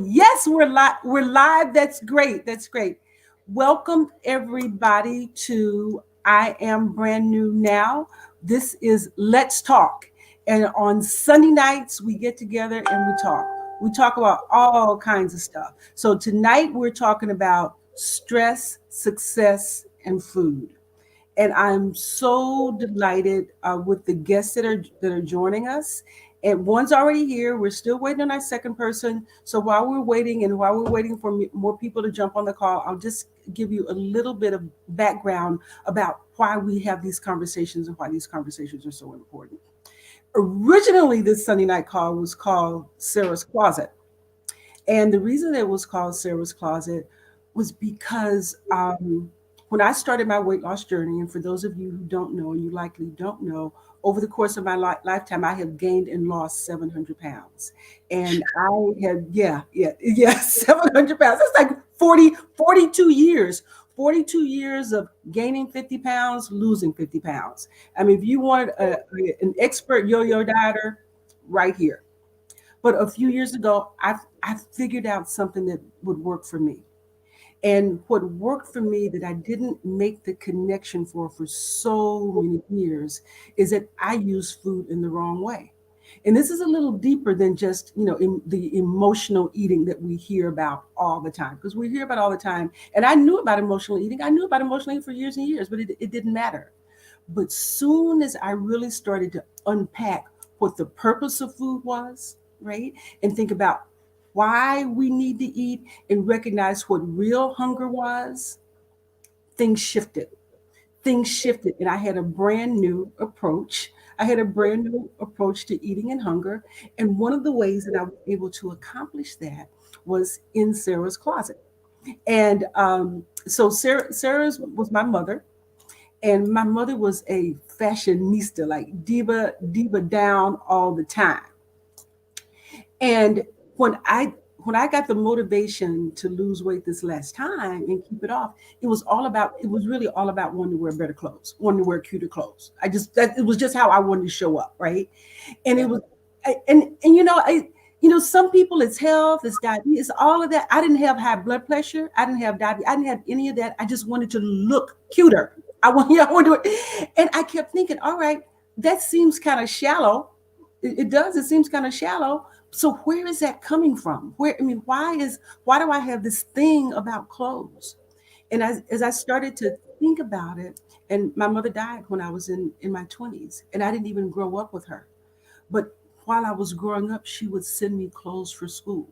Yes, we're live. We're live. That's great. That's great. Welcome everybody to I Am Brand New Now. This is Let's Talk. And on Sunday nights we get together and we talk. We talk about all kinds of stuff. So tonight we're talking about stress, success, and food. And I'm so delighted with the guests that are joining us. And one's already here. We're still waiting on our second person. So while we're waiting and while we're waiting for more people to jump on the call, I'll just give you a little bit of background about why we have these conversations and why these conversations are so important. Originally, this Sunday night call was called Sarah's Closet. And the reason it was called Sarah's Closet was because when I started my weight loss journey, and for those of you who don't know, and you likely don't know, over the course of my lifetime, I have gained and lost 700 pounds. And I had, yeah, 700 pounds. That's like 42 years. 42 years of gaining 50 pounds, losing 50 pounds. I mean, if you want an expert yo-yo dieter, right here. But a few years ago, I figured out something that would work for me. And what worked for me that I didn't make the connection for so many years is that I use food in the wrong way. And this is a little deeper than just, in the emotional eating that we hear about all the time, because we hear about all the time. And I knew about emotional eating. I knew about emotional eating for years and years, but it didn't matter. But soon as I really started to unpack what the purpose of food was, right? And think about why we need to eat and recognize what real hunger was, things shifted. Things shifted, and I had a brand new approach. I had a brand new approach to eating and hunger. And one of the ways that I was able to accomplish that was in Sarah's Closet. And so Sarah's was my mother, and my mother was a fashionista, like diva down all the time. And when I when I got the motivation to lose weight this last time and keep it off, it was really all about wanting to wear better clothes, wanting to wear cuter clothes. It was just how I wanted to show up, right? And it was and some people, it's health, it's diabetes, it's all of that. I didn't have high blood pressure, I didn't have diabetes, I didn't have any of that. I just wanted to look cuter. I want to do it. And I kept thinking, all right, that seems kind of shallow. It does. It seems kind of shallow. So where is that coming from? Why do I have this thing about clothes? And as I started to think about it, and my mother died when I was in my 20s, and I didn't even grow up with her. But while I was growing up, she would send me clothes for school.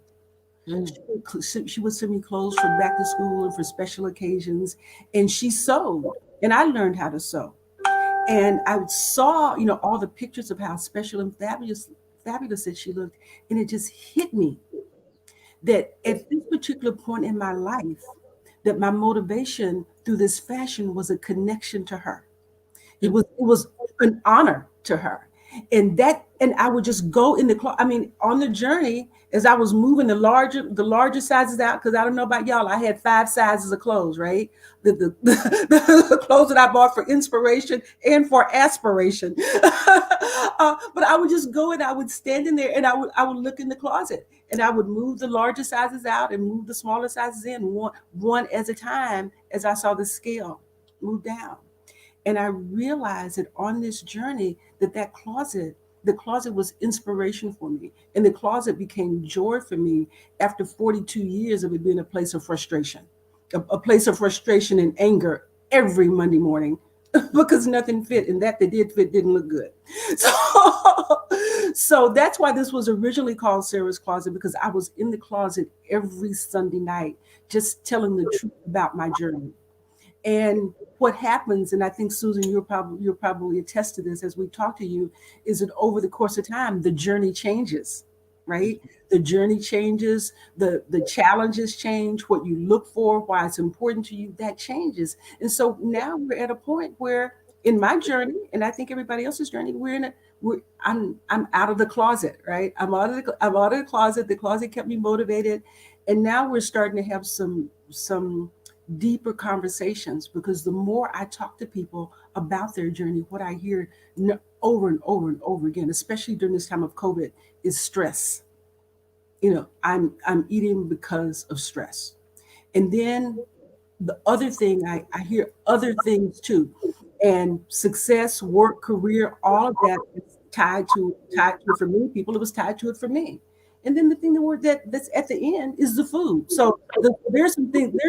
Mm. She would send me clothes for back to school and for special occasions. And she sewed, and I learned how to sew. And I saw, all the pictures of how special and fabulous that she looked, and it just hit me that at this particular point in my life, that my motivation through this fashion was a connection to her. It was an honor to her. And I would just go in the I mean, on the journey, as I was moving the larger sizes out, because I don't know about y'all, I had 5 sizes of clothes, right? The clothes that I bought for inspiration and for aspiration. But I would just go and I would stand in there and I would look in the closet and I would move the larger sizes out and move the smaller sizes in one at a time as I saw the scale move down. And I realized that on this journey the closet was inspiration for me. And the closet became joy for me after 42 years of it being a place of frustration, a place of frustration and anger every Monday morning because nothing fit, and that did fit didn't look good. So, so that's why this was originally called Sarah's Closet, because I was in the closet every Sunday night just telling the truth about my journey. And what happens, and I think Susan, you'll probably attest to this as we talk to you, is that over the course of time, the journey changes, right? The journey changes, the challenges change, what you look for, why it's important to you, that changes. And so now we're at a point where in my journey, and I think everybody else's journey, I'm out of the closet, right? I'm out of the closet. The closet kept me motivated. And now we're starting to have some deeper conversations, because the more I talk to people about their journey, what I hear over and over and over again, especially during this time of COVID, is stress. I'm eating because of stress. And then the other thing, I hear other things too. And success, work, career, all of that is tied to it for many people. It was tied to it for me. And then the thing that's at the end is the food. So there's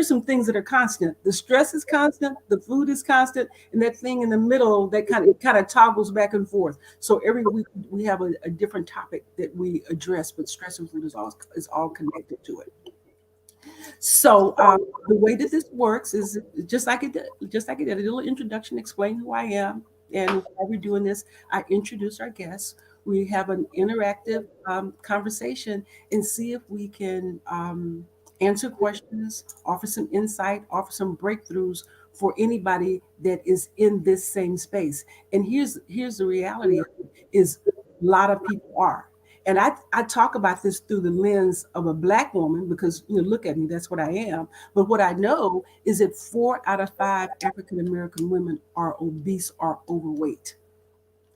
some things that are constant. The stress is constant, the food is constant, and that thing in the middle that kind of toggles back and forth. So every week we have a different topic that we address, but stress and food is all connected to it. So the way that this works is just like it did, a little introduction, explain who I am and why we're doing this. I introduce our guests. We have an interactive conversation and see if we can answer questions, offer some insight, offer some breakthroughs for anybody that is in this same space. And here's the reality of it, is a lot of people are. And I talk about this through the lens of a Black woman because, look at me, that's what I am. But what I know is that 4 out of 5 African American women are obese or overweight.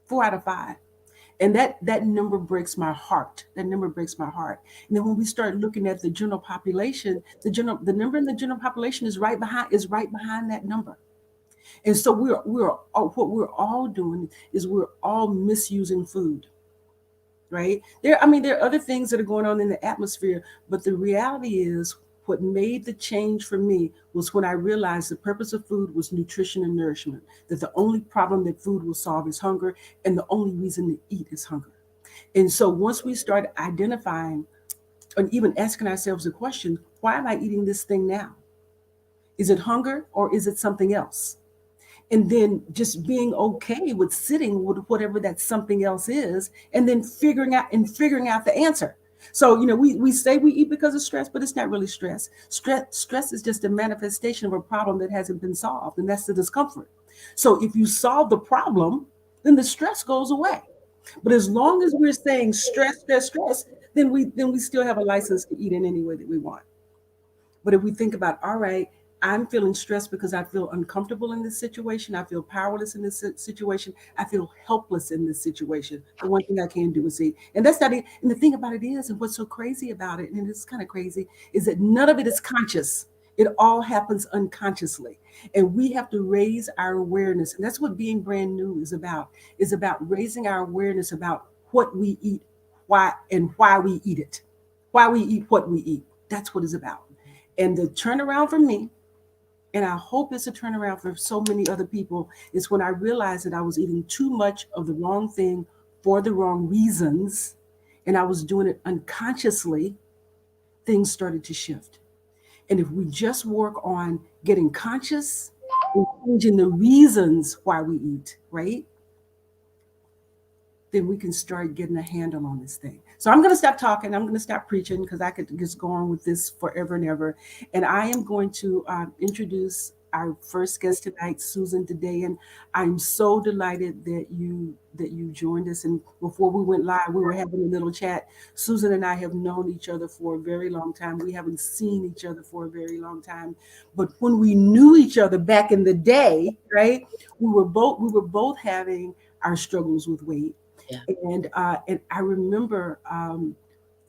4 out of 5. And that number breaks my heart. That number breaks my heart. And then when we start looking at the general population, the number in the general population is right behind that number. And so what we're all doing is we're all misusing food, right? There are other things that are going on in the atmosphere, but the reality is what made the change for me was when I realized the purpose of food was nutrition and nourishment, that the only problem that food will solve is hunger, and the only reason to eat is hunger. And so once we start identifying and even asking ourselves the question, why am I eating this thing now? Is it hunger or is it something else? And then just being okay with sitting with whatever that something else is, and then figuring out the answer. So we say we eat because of stress, but it's not really stress. Stress is just a manifestation of a problem that hasn't been solved, and that's the discomfort. So if you solve the problem, then the stress goes away. But as long as we're saying stress, stress, stress, then we still have a license to eat in any way that we want. But if we think about, all right, I'm feeling stressed because I feel uncomfortable in this situation. I feel powerless in this situation. I feel helpless in this situation. The one thing I can do is eat. And that's not it. And the thing about it is, and what's so crazy about it, and it's kind of crazy, is that none of it is conscious. It all happens unconsciously. And we have to raise our awareness. And that's what being brand new is about raising our awareness about what we eat, why we eat it, why we eat what we eat. That's what it's about. And the turnaround for me, and I hope it's a turnaround for so many other people, is when I realized that I was eating too much of the wrong thing for the wrong reasons, and I was doing it unconsciously, things started to shift. And if we just work on getting conscious and changing the reasons why we eat, right? Then we can start getting a handle on this thing. So I'm going to stop talking. I'm going to stop preaching because I could just go on with this forever and ever. And I am going to introduce our first guest tonight, Susan Dedeyan. I'm so delighted that you joined us. And before we went live, we were having a little chat. Susan and I have known each other for a very long time. We haven't seen each other for a very long time. But when we knew each other back in the day, right, we were both having our struggles with weight. Yeah. And I remember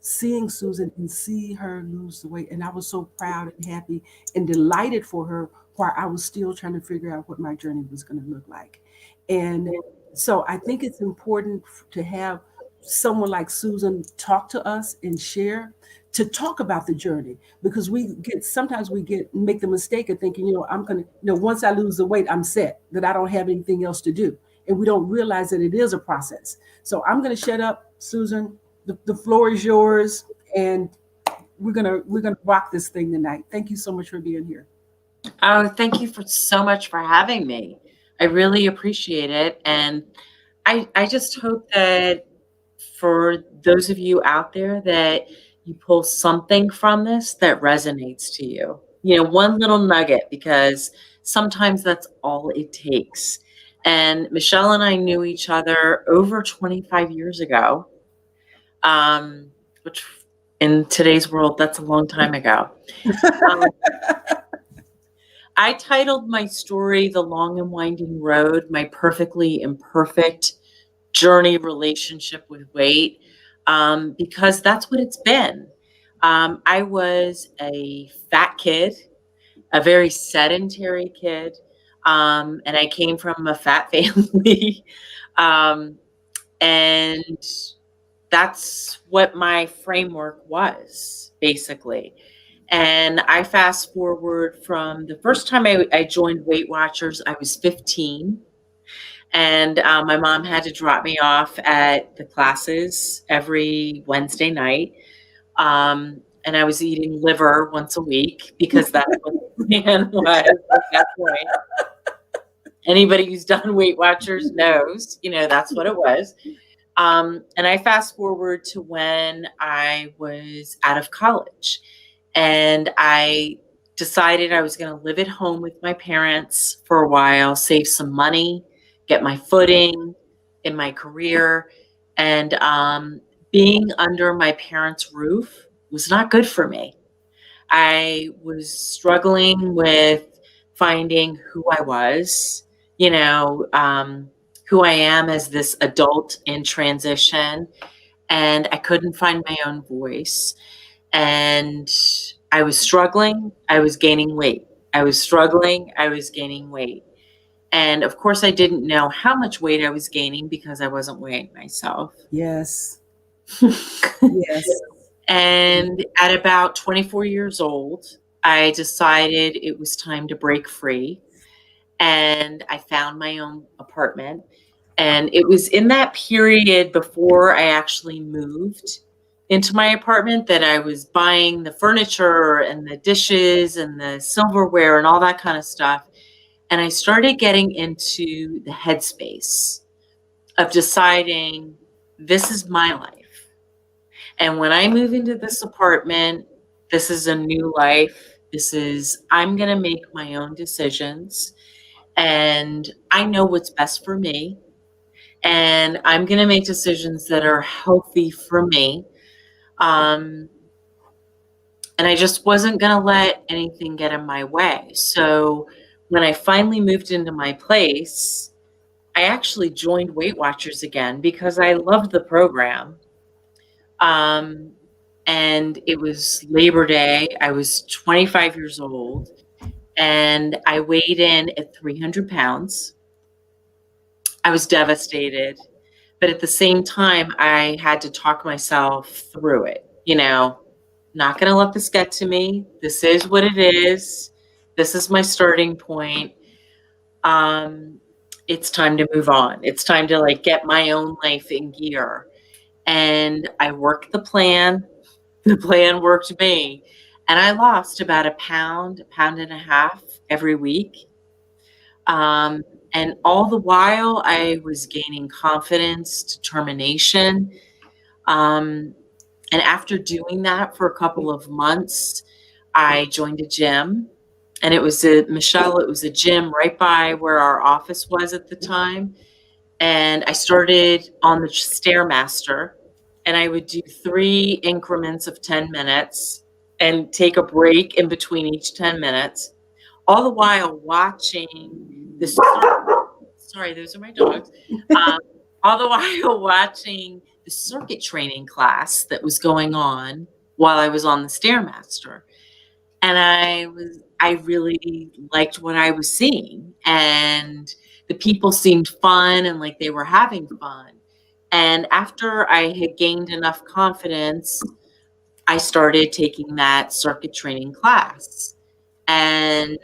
seeing Susan and see her lose the weight, and I was so proud and happy and delighted for her, while I was still trying to figure out what my journey was going to look like. And so I think it's important to have someone like Susan talk to us and share, to talk about the journey, because sometimes we make the mistake of thinking, I'm gonna, once I lose the weight, I'm set, that I don't have anything else to do. And we don't realize that it is a process. So I'm going to shut up, Susan. The floor is yours, and we're gonna rock this thing tonight. Thank you so much for being here. Oh, thank you for so much for having me. I really appreciate it. And I just hope that for those of you out there that you pull something from this that resonates to you. One little nugget, because sometimes that's all it takes. And Michelle and I knew each other over 25 years ago, which in today's world, that's a long time ago. Um, I titled my story The Long and Winding Road, My Perfectly Imperfect Journey Relationship with Weight, because that's what it's been. I was a fat kid, a very sedentary kid, and I came from a fat family. um, and that's what my framework was, basically. And I fast forward from the first time I joined Weight Watchers, I was 15. And my mom had to drop me off at the classes every Wednesday night. And I was eating liver once a week because that's what the plan was at that point. Anybody who's done Weight Watchers knows, that's what it was. And I fast forward to when I was out of college, and I decided I was going to live at home with my parents for a while, save some money, get my footing in my career. And being under my parents' roof was not good for me. I was struggling with finding who I was, who I am as this adult in transition. And I couldn't find my own voice. And I was struggling. I was gaining weight. I was struggling. I was gaining weight. And of course, I didn't know how much weight I was gaining because I wasn't weighing myself. Yes. Yes. And at about 24 years old, I decided it was time to break free. And I found my own apartment. And it was in that period before I actually moved into my apartment that I was buying the furniture and the dishes and the silverware and all that kind of stuff. And I started getting into the headspace of deciding this is my life. And when I move into this apartment, this is a new life. I'm going to make my own decisions. And I know what's best for me. And I'm going to make decisions that are healthy for me. And I just wasn't going to let anything get in my way. So when I finally moved into my place, I actually joined Weight Watchers again because I loved the program. And it was Labor Day. I was 25 years old, and I weighed in at 300 pounds. I was devastated. But at the same time, I had to talk myself through it. Not going to let this get to me. This is what it is. This is my starting point. It's time to move on. It's time to get my own life in gear. And I worked the plan. The plan worked me. And I lost about a pound and a half every week. And all the while, I was gaining confidence, determination. And after doing that for a couple of months, I joined a gym. And it was it was a gym right by where our office was at the time. And I started on the Stairmaster. And I would do 3 increments of 10 minutes and take a break in between each 10 minutes, all the while watching the sorry, those are my dogs. All the while watching the circuit training class that was going on while I was on the Stairmaster. And I really liked what I was seeing. And the people seemed fun and like they were having fun. And after I had gained enough confidence, I started taking that circuit training class. And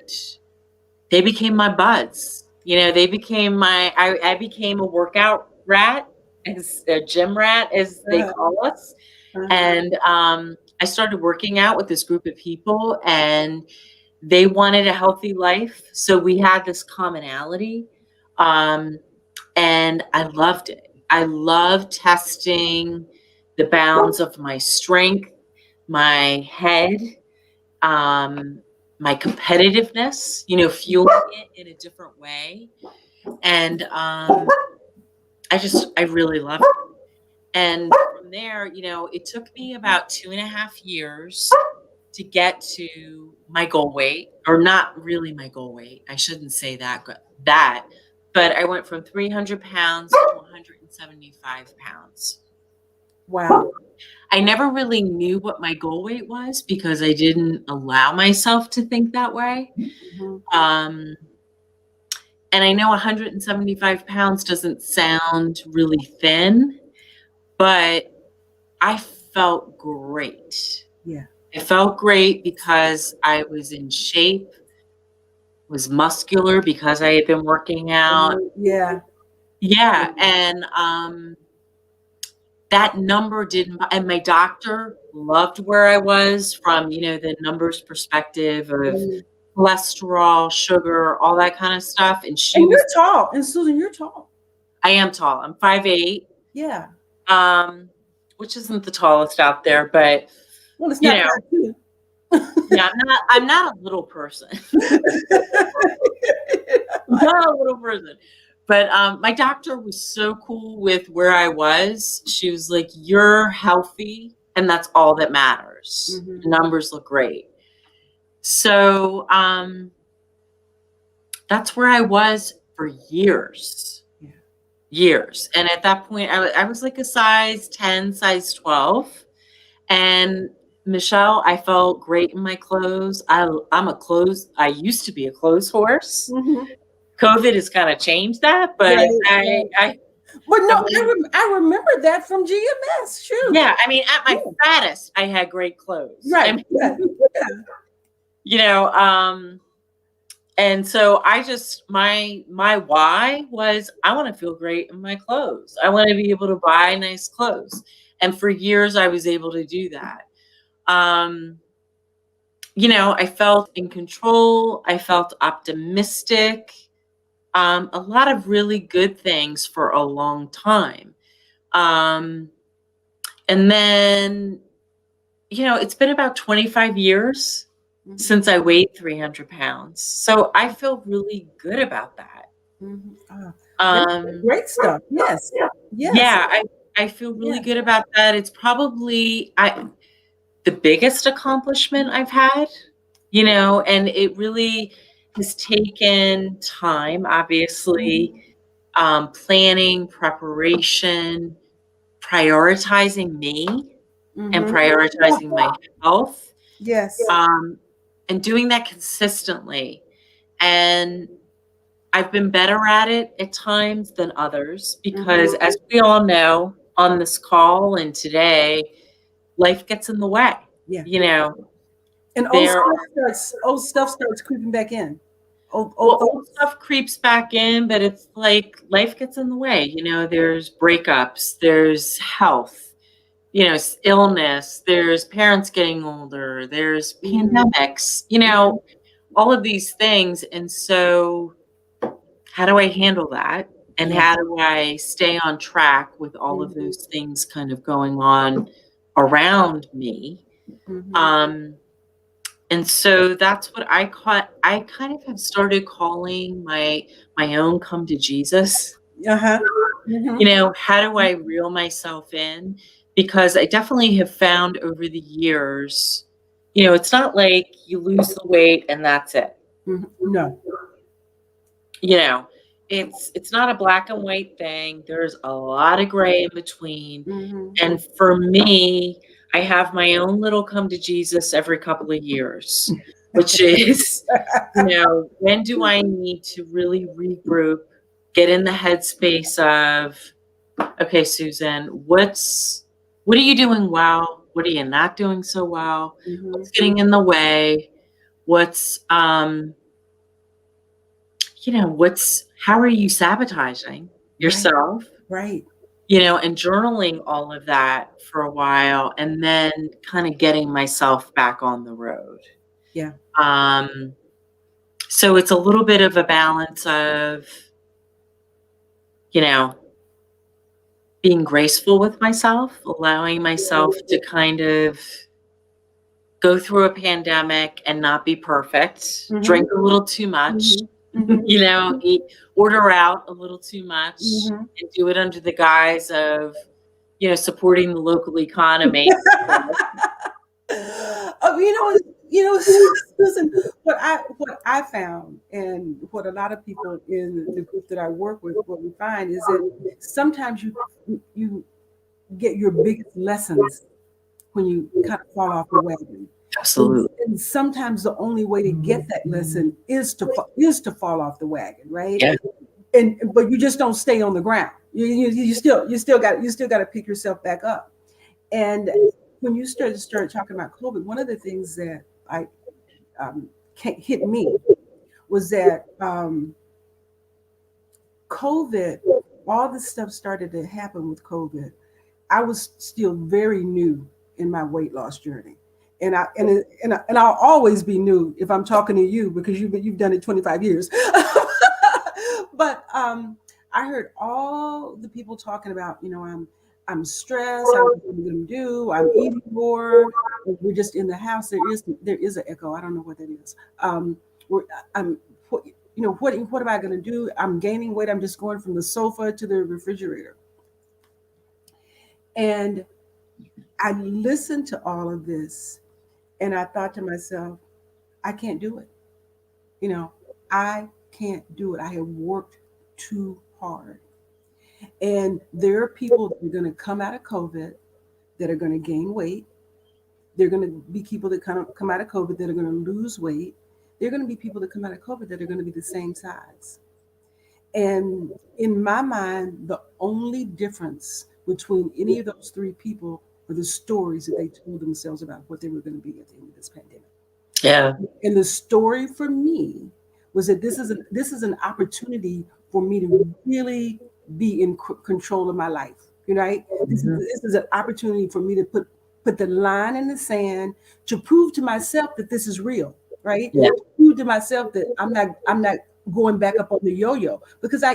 they became my buds. They became I became a workout rat, as a gym rat, as they call us. And I started working out with this group of people, and they wanted a healthy life. So we had this commonality. And I loved it. I loved testing the bounds of my strength, my head, my competitiveness, fueling it in a different way. And I really loved it. And from there, it took me about 2.5 years to get to my goal weight, or not really my goal weight. I shouldn't say but I went from 300 pounds to 175 pounds. Wow. I never really knew what my goal weight was because I didn't allow myself to think that way. Mhm. And I know 175 pounds doesn't sound really thin, but I felt great. Yeah. I felt great because I was in shape, was muscular because I had been working out. Yeah. Yeah, and that number didn't, and my doctor loved where I was from, the numbers perspective of Mhm. cholesterol, sugar, all that kind of stuff. And she And was, you're tall. And Susan, you're tall. I am tall. I'm 5'8", Yeah. um, which isn't the tallest out there, but Well, it's you not know, 5'2". yeah, I'm not a little person. I'm not a little person. But my doctor was so cool with where I was. She was like, "You're healthy, and that's all that matters. Mhm. The numbers look great." So that's where I was for years, Yeah. years. And at that point, I was like a size 10, size 12. And Michelle, I felt great in my clothes. I used to be a clothes horse. Mhm. COVID has kind of changed that, but Right, I, right. I But no, have, I remember that from GMS. Shoot. yeah, I mean, at my Yeah. fattest, I had great clothes. I Right. mean, Yeah. Yeah. you know, and so my why was I want to feel great in my clothes. I want to be able to buy nice clothes. And for years I was able to do that. Um, I felt in control. I felt optimistic. A lot of really good things for a long time. Um, and then, it's been about 25 years Mhm. since I weighed 300 pounds. So I feel really good about that. Mhm. Great, Um, great stuff. Yes. Yes. yeah, I feel really Yes. good about that. It's probably the biggest accomplishment I've had, and it really has taken time, obviously, Mhm. planning, preparation, prioritizing me and Mhm. prioritizing my health, Yes. um, and doing that consistently. And I've been better at it at times than others because, Mhm. as we all know on this call and today, life gets in the way. Yeah. You know, And there are, old stuff starts creeping back in. Old well, old thoughts. stuff creeps back in, but it's like life gets in the way. There's breakups, there's health, illness, there's parents getting older, there's Mhm. pandemics, Mhm. all of these things. And so, how do I handle that? And Yeah. how do I stay on track with all of Mhm. those things kind of going on around me? Mhm. Um, and so that's what I caught. I kind of have started calling my own come to Jesus. Uh-huh. Mhm. How do I reel myself in? Because I definitely have found over the years, it's not like you lose the weight and that's it. Mhm. No. You know, it's not a black and white thing. There's a lot of gray in between. Mhm. And for me, I have my own little come to Jesus every couple of years, which is, when do I need to really regroup, get in the headspace of, okay, Susan, what are you doing well? What are you not doing so well? Mhm. What's getting in the way? What's how are you sabotaging Right. yourself? Right. And journaling all of that for a while and then kind of getting myself back on the road. Yeah. Um, so it's a little bit of a balance of, you know, being graceful with myself, allowing myself to kind of go through a pandemic and not be perfect, Mhm. drink a little too much, Mhm. Mhm. order out a little too much, Mhm. and do it under the guise of, supporting the local economy. Susan, what I found, and what a lot of people in the group that I work with, what we find is that sometimes you get your biggest lessons when you kind of fall off the wagon. And, Absolutely. and sometimes the only way to get that lesson is to fall off the wagon, right? Yeah. And but you just don't stay on the ground. You still got to pick yourself back up. And when you start talking about COVID, one of the things that I hit me was that COVID, all this stuff started to happen with COVID. I was still very new in my weight loss journey. And I'll always be new if I'm talking to you because you've done it 25 years. But I heard all the people talking about, I'm stressed. I don't know what I'm going to do. I'm eating more. We're just in the house. There is an echo. I don't know what that is. We're, I'm what am I going to do? I'm gaining weight. I'm just going from the sofa to the refrigerator. And I listened to all of this and I thought to myself, I can't do it. You know, I can't do it. I have worked too hard. And there are people that are going to come out of COVID that are going to gain weight. There are going to be people that come out of COVID that are going to lose weight. There are going to be people that come out of COVID that are going to be the same size. And in my mind, the only difference between any of those three people were the stories that they told themselves about what they were going to be at the end of this pandemic. Yeah. And the story for me was that this is an opportunity for me to really be in control of my life. Right? This is Mhm. this is an opportunity for me to put the line in the sand to prove to myself that this is real. Right? Yeah. To prove to myself that I'm not going back up on the yo-yo because I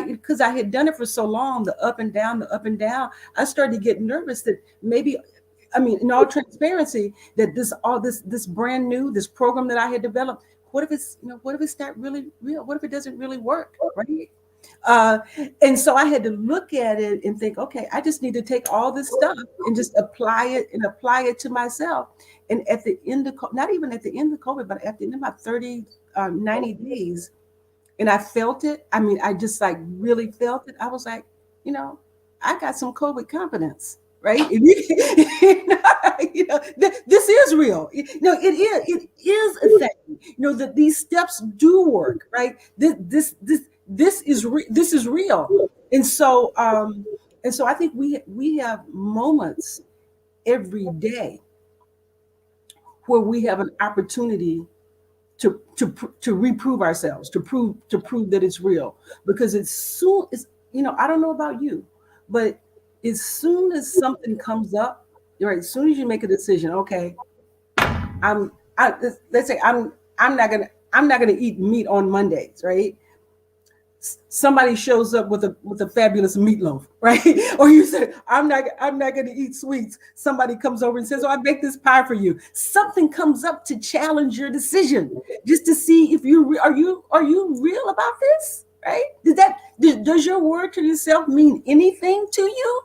had done it for so long, the up and down, the up and down. I started to get nervous that maybe, I mean, in all transparency, that this brand new this program that I had developed, what if it's not really real? What if it doesn't really work, right? Uh, and so I had to look at it and think, okay, I just need to take all this stuff and just apply it to myself. And at the end of not even at the end of COVID, but at the end of my 90 days, and I felt it. I mean, I just like really felt it. I was like, you know, I got some COVID confidence, right? This is real. No, it is. It is a thing. That these steps do work, right? This is real. And so, I think we have moments every day where we have an opportunity to reprove ourselves, to prove that it's real. Because I don't know about you, but as soon as something comes up, right, as soon as you make a decision, okay, let's say I'm not gonna eat meat on Mondays, right? Somebody shows up with a fabulous meatloaf, right? Or you say, I'm not going to eat sweets. Somebody comes over and says, "Oh, I baked this pie for you." Something comes up to challenge your decision, just to see if are you real about this, right? Does your word to yourself mean anything to you?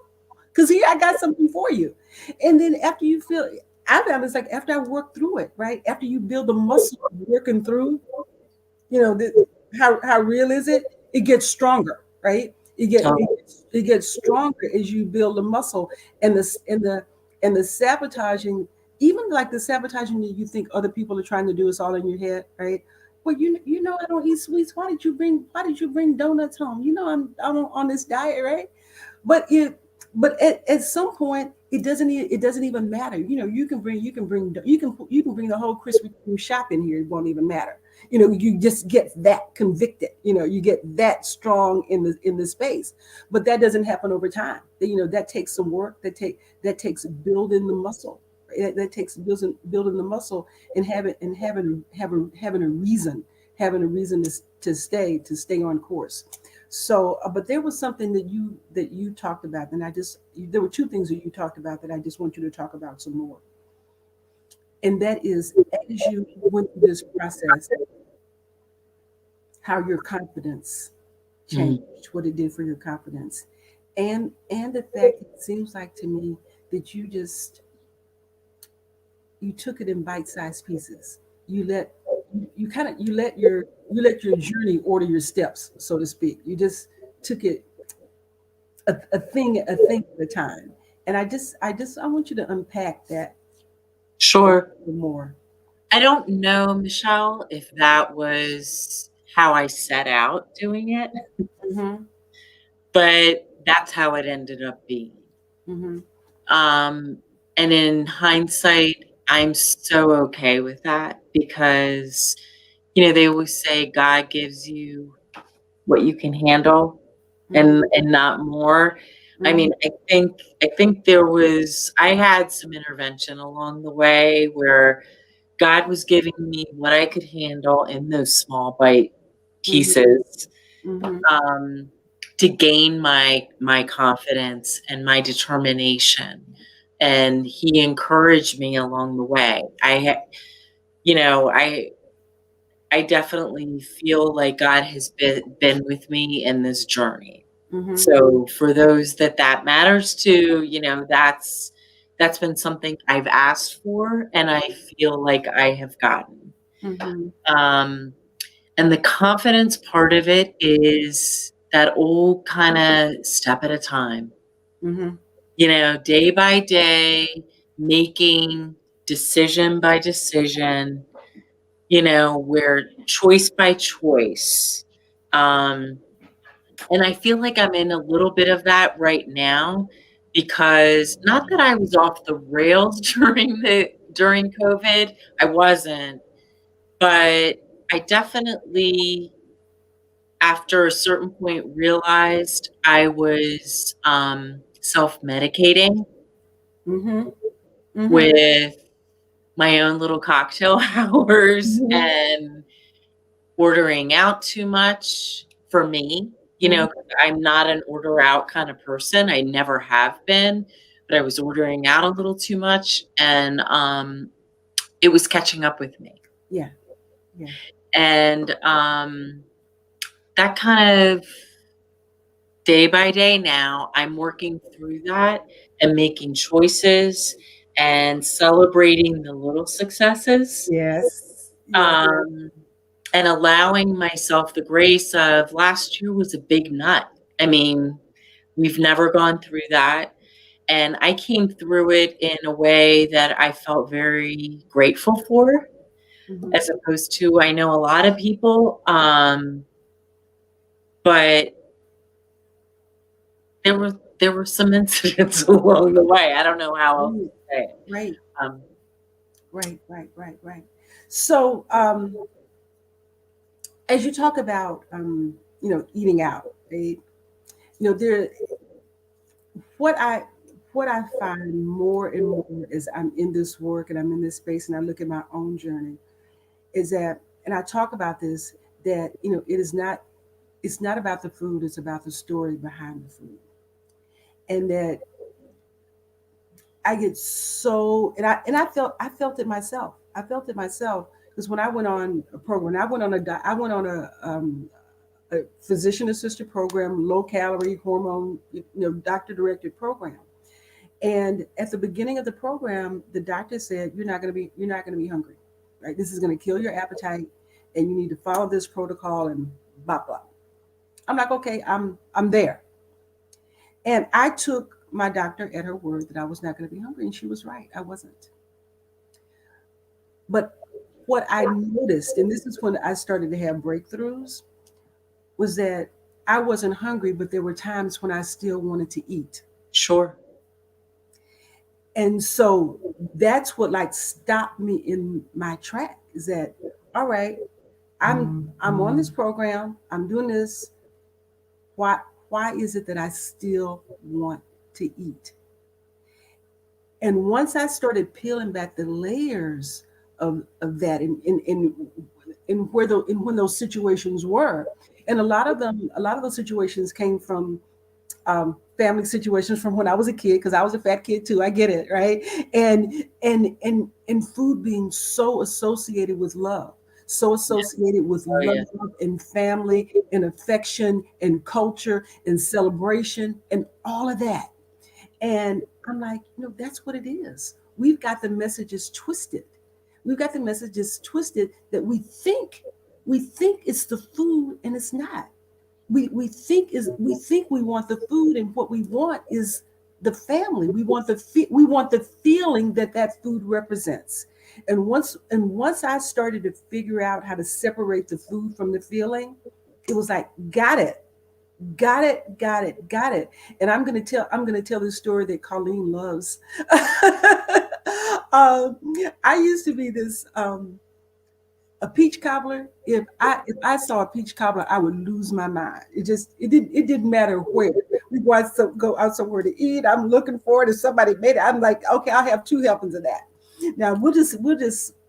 Because here I got something for you. And then after you feel, I found it's like after I work through it, right? After you build the muscle of working through, you know the, how real is it? It gets stronger, right? It gets stronger as you build the muscle. And the sabotaging, even like the sabotaging that you think other people are trying to do, is all in your head, right? Well, I don't eat sweets. Why did you bring donuts home? I'm on this diet, right? But at some point it doesn't even matter. You can bring the whole Krispy Kreme shop in here. It won't even matter. You just get that convicted. You get that strong in the space. But that doesn't happen over time. That takes some work. That takes building the muscle. That takes building the muscle, and having a reason, to stay on course. So, but there was something that you talked about, and there were two things that you talked about that I just want you to talk about some more. And that is, as you went through this process, how your confidence Mhm. changed, what it did for your confidence, and the fact that it seems like to me that you took it in bite-sized pieces. You let your journey order your steps, so to speak. You just took it a thing at a time. And I want you to unpack that a Sure. little more. I don't know, Michelle, if that was how I set out doing it, Mm-hmm. but that's how it ended up being. Mm-hmm. Um, and in hindsight, I'm so okay with that because, they always say God gives you what you can handle Mm-hmm. and not more. I Mm-hmm. mean, I think I had some intervention along the way where God was giving me what I could handle in those small bite Mm-hmm. pieces, Mm-hmm. um, to gain my confidence and my determination. And He encouraged me along the way. I definitely feel like God has been with me in this journey. Mm-hmm. So for those that matters to, that's been something I've asked for and I feel like I have gotten. Mm-hmm. Um, and the confidence part of it is that old kind of step at a time, Mm-hmm. day by day, making decision by decision, where choice by choice. Um, and I feel like I'm in a little bit of that right now because not that I was off the rails during COVID, I wasn't, but I definitely after a certain point realized I was self-medicating Mm-hmm. Mm-hmm. with my own little cocktail hours Mm-hmm. and ordering out too much for me, Mm-hmm. 'cause I'm not an order out kind of person. I never have been, but I was ordering out a little too much and it was catching up with me. Yeah. Yeah. And that kind of day by day now, I'm working through that and making choices and celebrating the little successes. Yes. Yes. Um, and allowing myself the grace of last year was a big nut. I mean, we've never gone through that. And I came through it in a way that I felt very grateful for, Mm-hmm. as opposed to I know a lot of people, but there were some incidents along the way. I don't know how else Right. to say it. Right. Um, Right. Right. Right. Right. So, as you talk about, eating out, right? There, what I what I find more and more as I'm in this work and I'm in this space and I look at my own journey is that, and I talk about this, that it's not about the food, it's about the story behind the food, and that I get so, and I felt it myself. I felt it myself because when I went on a program, I went on a physician assisted program, low calorie hormone, doctor directed program. And at the beginning of the program, the doctor said, you're not going to be hungry, right? This is going to kill your appetite, and you need to follow this protocol and blah blah. I'm like, okay, I'm there. And I took my doctor at her word that I was not going to be hungry, and she was right. I wasn't. But what I noticed, and this is when I started to have breakthroughs, was that I wasn't hungry, but there were times when I still wanted to eat. sure. And so that's what like stopped me in my track is that, all right, I'm on this program, I'm doing this. Why is it that I still want to eat? And once I started peeling back the layers of that in where when those situations were, and a lot of those situations came from family situations from when I was a kid, because I was a fat kid too. I get it, right? And food being so associated with love, so associated with Oh love yeah. and family and affection and culture and celebration and all of that. And I'm like, that's what it is. We've got the messages twisted. We've got the messages twisted that we think it's the food and it's not. We think we want the food, and what we want is the family. We want the feeling that that food represents. And once I started to figure out how to separate the food from the feeling, it was like, got it, got it, got it, got it. And I'm gonna tell this story that Colleen loves. um, I used to be this a peach cobbler. If I saw a peach cobbler, I would lose my mind. It didn't matter where we go out somewhere to eat. I'm looking for it. If somebody made it, I'm like, okay, I'll have two helpings of that. Now we'll just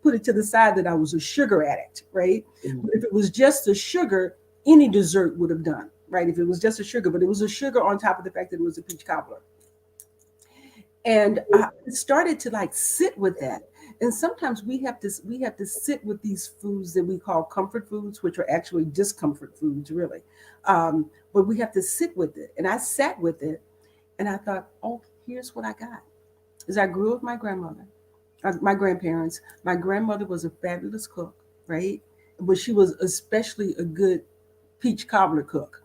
put it to the side that I was a sugar addict, right? But if it was just the sugar, any dessert would have done, right? If it was just a sugar, but it was a sugar on top of the fact that it was a peach cobbler. And I started to like sit with that. And sometimes we have to sit with these foods that we call comfort foods, which are actually discomfort foods, really. But we have to sit with it. And I sat with it, and I thought, oh, here's what I got. As I grew with my grandmother, my grandparents. My grandmother was a fabulous cook, right? But she was especially a good peach cobbler cook.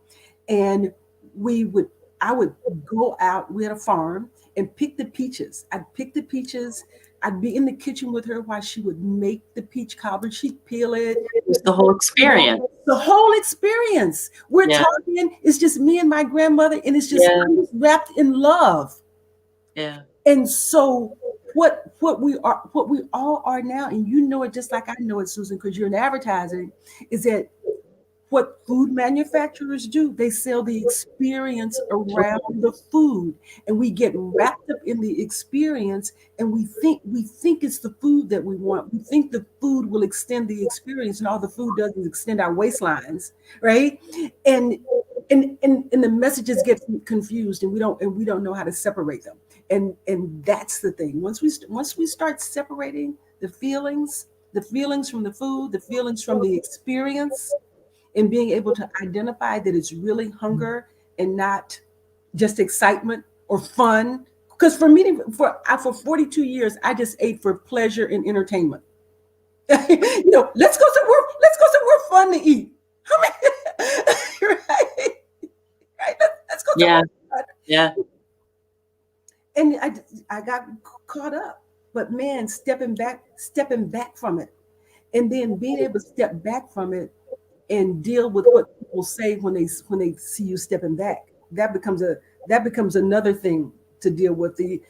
And we would I would go out, we had a farm, and pick the peaches. I'd pick the peaches. I'd be in the kitchen with her while she would make the peach cobbler. She'd peel it. It was the whole experience. The whole experience. We're Yeah, talking, it's just me and my grandmother, and it's just yeah, I'm just wrapped in love. yeah, And so what we all are now, and you know it just like I know it, Susan, because you're in advertising, is that what food manufacturers do, they sell the experience around the food, and we get wrapped up in the experience, and we think it's the food that we want. We think the food will extend the experience, and all the food does is extend our waistlines, right? And and the messages get confused, and we don't know how to separate them. And that's the thing. Once we start separating the feelings from the food, the feelings from the experience, and being able to identify that it's really hunger and not just excitement or fun. Because for 42 years, I just ate for pleasure and entertainment. Let's go somewhere fun to eat. How many? Right, right. Let's go somewhere yeah, fun. yeah, And I got caught up. But man, stepping back from it, and then being able to step back from it and deal with what people say when they see you stepping back. That becomes another thing to deal with, the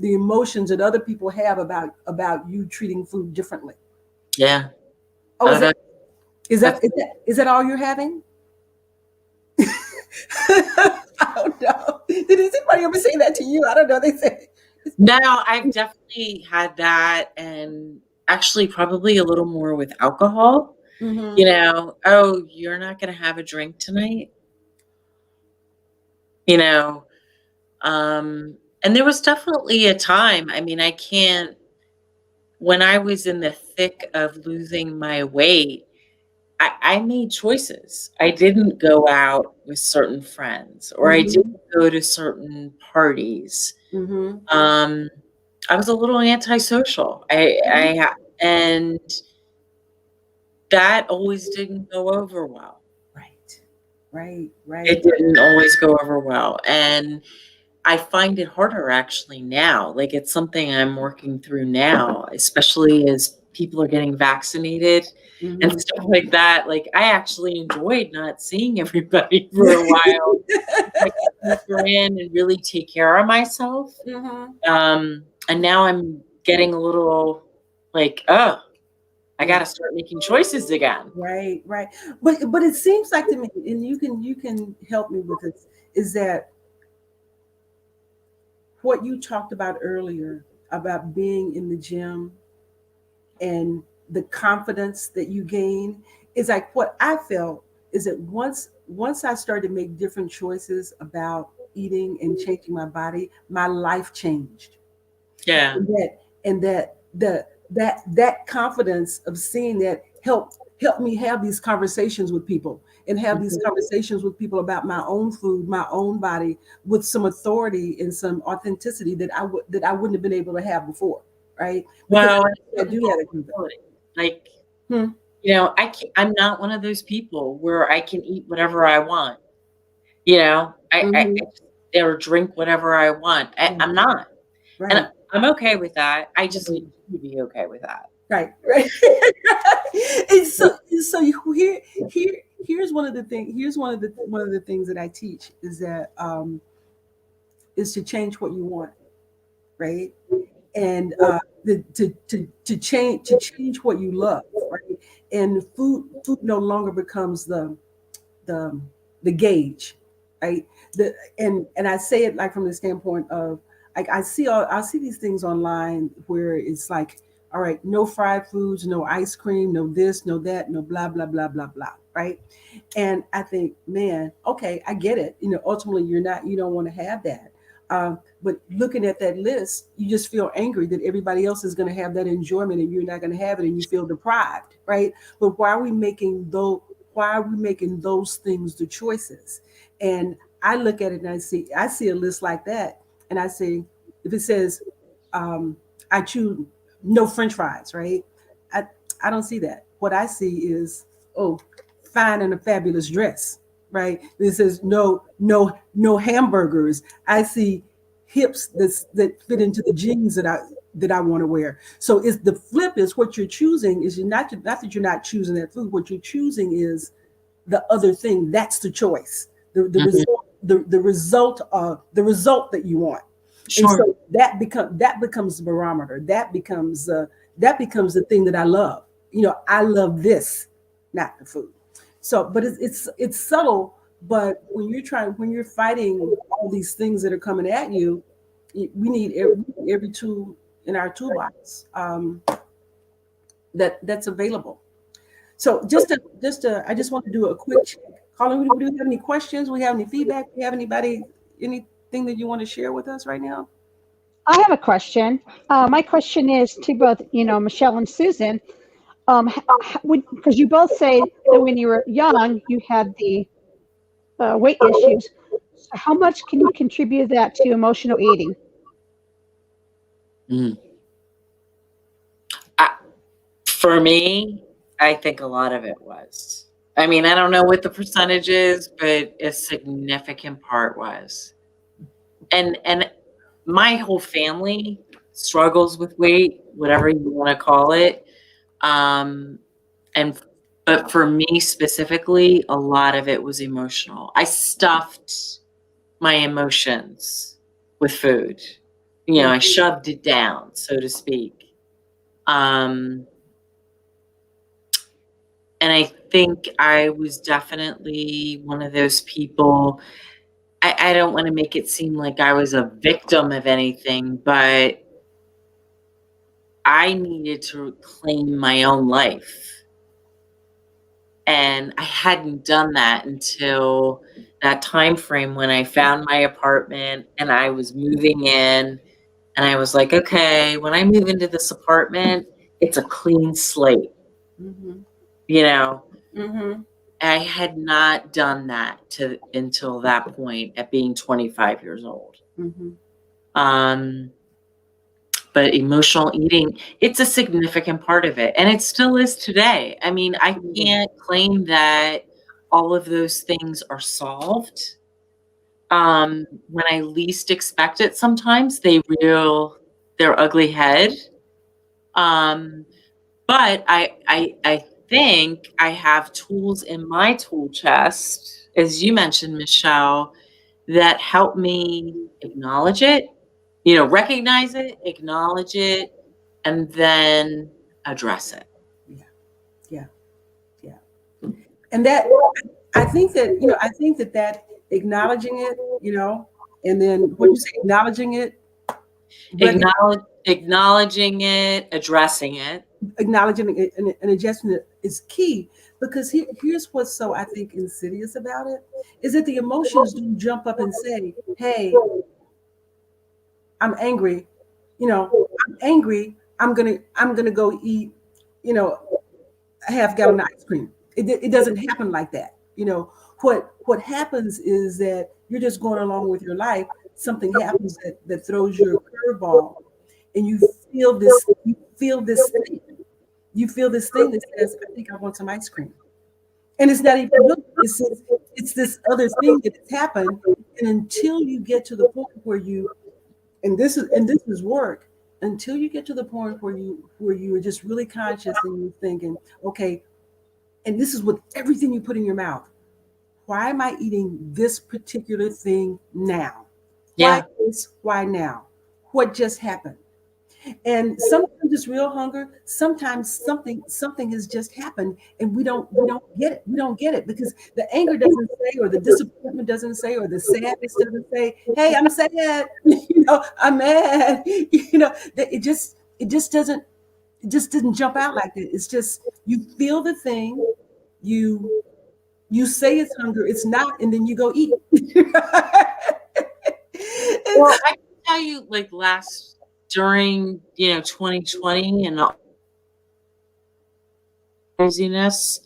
emotions that other people have about you treating food differently. yeah. Oh, Oh, is that that, is that that's is that, is that all you're having? I don't know. Did anybody ever say that to you? I don't know. They say, no. I've definitely had that, and actually, probably a little more with alcohol. mm-hmm, Oh, you're not going to have a drink tonight. You know, and there was definitely a time. I mean, I can't. When I was in the thick of losing my weight, I made choices. I didn't go out with certain friends, or I didn't mm-hmm, go to certain parties. mm-hmm, Um, I was a little antisocial. mm-hmm. And that always didn't go over well. Right, right, right. It didn't always go over well, and I find it harder actually now. Like, it's something I'm working through now, especially as people are getting vaccinated and Mm-hmm. stuff like that. Like, I actually enjoyed not seeing everybody for a while. I could hunker in and really take care of myself. Mm-hmm. And now I'm getting a little like, oh, I got Yeah. to start making choices again. Right, right. But it seems like to me, and you can help me with this, is that what you talked about earlier about being in the gym and the confidence that you gain is like what I felt is that once I started to make different choices about eating and changing my body, my life changed. Yeah. And that confidence of seeing that help me have these conversations with people, and have these Mhm. conversations with people about my own food, my own body, with some authority and some authenticity that I wouldn't have been able to have before, right? Because Well, and I it's do have that confidence. responsibility. Like, Hmm. I'm not one of those people where I can eat whatever I want. You know, I Hmm. or drink whatever I want. I'm not. Right. And I'm okay with that. I just need you to be okay with that. Right. Right. And so here's one of the things. Here's one of the things that I teach is that is to change what you want, right? And to change what you love, right? And food no longer becomes the the gauge, right? And I say it like from the standpoint of like I see these things online where it's like, all right, no fried foods, no ice cream, no this, no that, no blah blah blah blah blah, right? And I think, man, okay, I get it. Ultimately, you don't want to have that. But looking at that list, you just feel angry that everybody else is going to have that enjoyment and you're not going to have it, and you feel deprived, right? But why are we making those things the choices? And I look at it and I see a list like that, and I say, if it says I choose no French fries, right? I I don't see that. What I see is, oh, fine in a fabulous dress, right? This says no hamburgers. I see hips that fit into the jeans that I want to wear. So it's the flip is what you're choosing is you're not that you're not choosing that food. What you're choosing is the other thing. That's the choice. The Mhm. result the result that you want. And Sure. so that becomes the barometer. That becomes the thing that I love. I love this, not the food. So, but it's subtle. But when you're fighting all these things that are coming at you, we need every tool in our toolbox that's available. So I just want to do a quick check. Colin, do we have any questions? We have any feedback? We have anything that you want to share with us right now? I have a question. My question is to both, Michelle and Susan. Because you both say that when you were young, you had the weight issues. So how much can you contribute that to emotional eating? Mm. I, for me, I think a lot of it was. I mean, I don't know what the percentage is, but a significant part was. And my whole family struggles with weight, whatever you want to call it. Um, and but for me specifically, a lot of it was emotional. I stuffed my emotions with food. I shoved it down, so to speak. Um, and I think I was definitely one of those people. I don't want to make it seem like I was a victim of anything, but I needed to claim my own life. And I hadn't done that until that time frame when I found my apartment and I was moving in. And I was like, okay, when I move into this apartment, it's a clean slate. Mm-hmm. You know, Mm-hmm. I had not done that until that point at being 25 years old. Mm-hmm. Um, but emotional eating, it's a significant part of it. And it still is today. I mean, I can't claim that all of those things are solved. When I least expect it, sometimes they rear their ugly head. Um, but I think I have tools in my tool chest, as you mentioned, Michelle, that help me acknowledge it, recognize it, acknowledge it, and then address it. Yeah. Yeah. Yeah. And that I think that acknowledging it, and then what you say, acknowledging it, Acknowledging it, addressing it. acknowledging it and adjusting it is key, because here's what's so I think insidious about it is that the emotions do jump up and say, hey, I'm angry, I'm angry, I'm gonna go eat, a half gallon of ice cream. It doesn't happen like that. What happens is that you're just going along with your life. Something happens that throws you a curveball, and you feel this thing that says, I think I want some ice cream. And it's not even good. it's this other thing that has happened. And until you get to the point where you, and this is work, until you get to the point where you are just really conscious and you're thinking, okay, and this is with everything you put in your mouth. Why am I eating this particular thing now? Why Yeah. this? Why now? What just happened? And sometimes it's real hunger. Sometimes something has just happened, and we don't get it. We don't get it because the anger doesn't say, or the disappointment doesn't say, or the sadness doesn't say, "Hey, I'm sad." I'm mad. It just doesn't jump out like that. It's just you feel the thing, you you say it's hunger, it's not, and then you go eat. Well, I can tell you, like during 2020 and all craziness,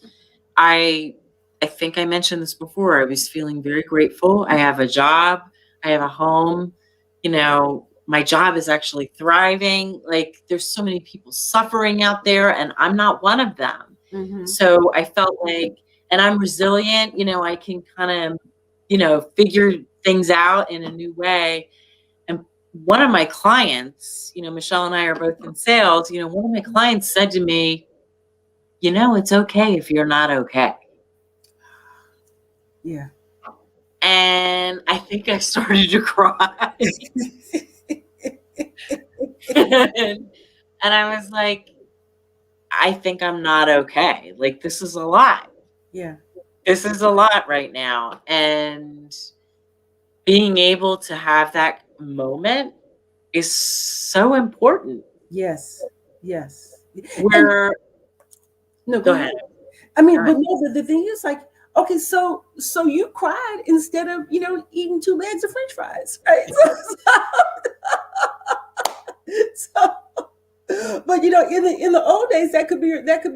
I I think I mentioned this before. I was feeling very grateful. I have a job, I have a home. My job is actually thriving. Like there's so many people suffering out there, and I'm not one of them. Mhm. So I felt like, and I'm resilient. I can kind of, figure things out in a new way. And one of my clients, Michelle and I are both in sales. One of my clients said to me, it's okay if you're not okay. Yeah. And I think I started to cry. and I was like, I think I'm not okay. Like, this is a lot. Yeah. This is a lot right now. And being able to have that moment is so important. Yes. Yes. And Where, no, go go ahead. ahead. I mean, Go but ahead. no, the thing is like, okay, so you cried instead of, eating 2 bags of French fries, right? So, but in the old days, that could be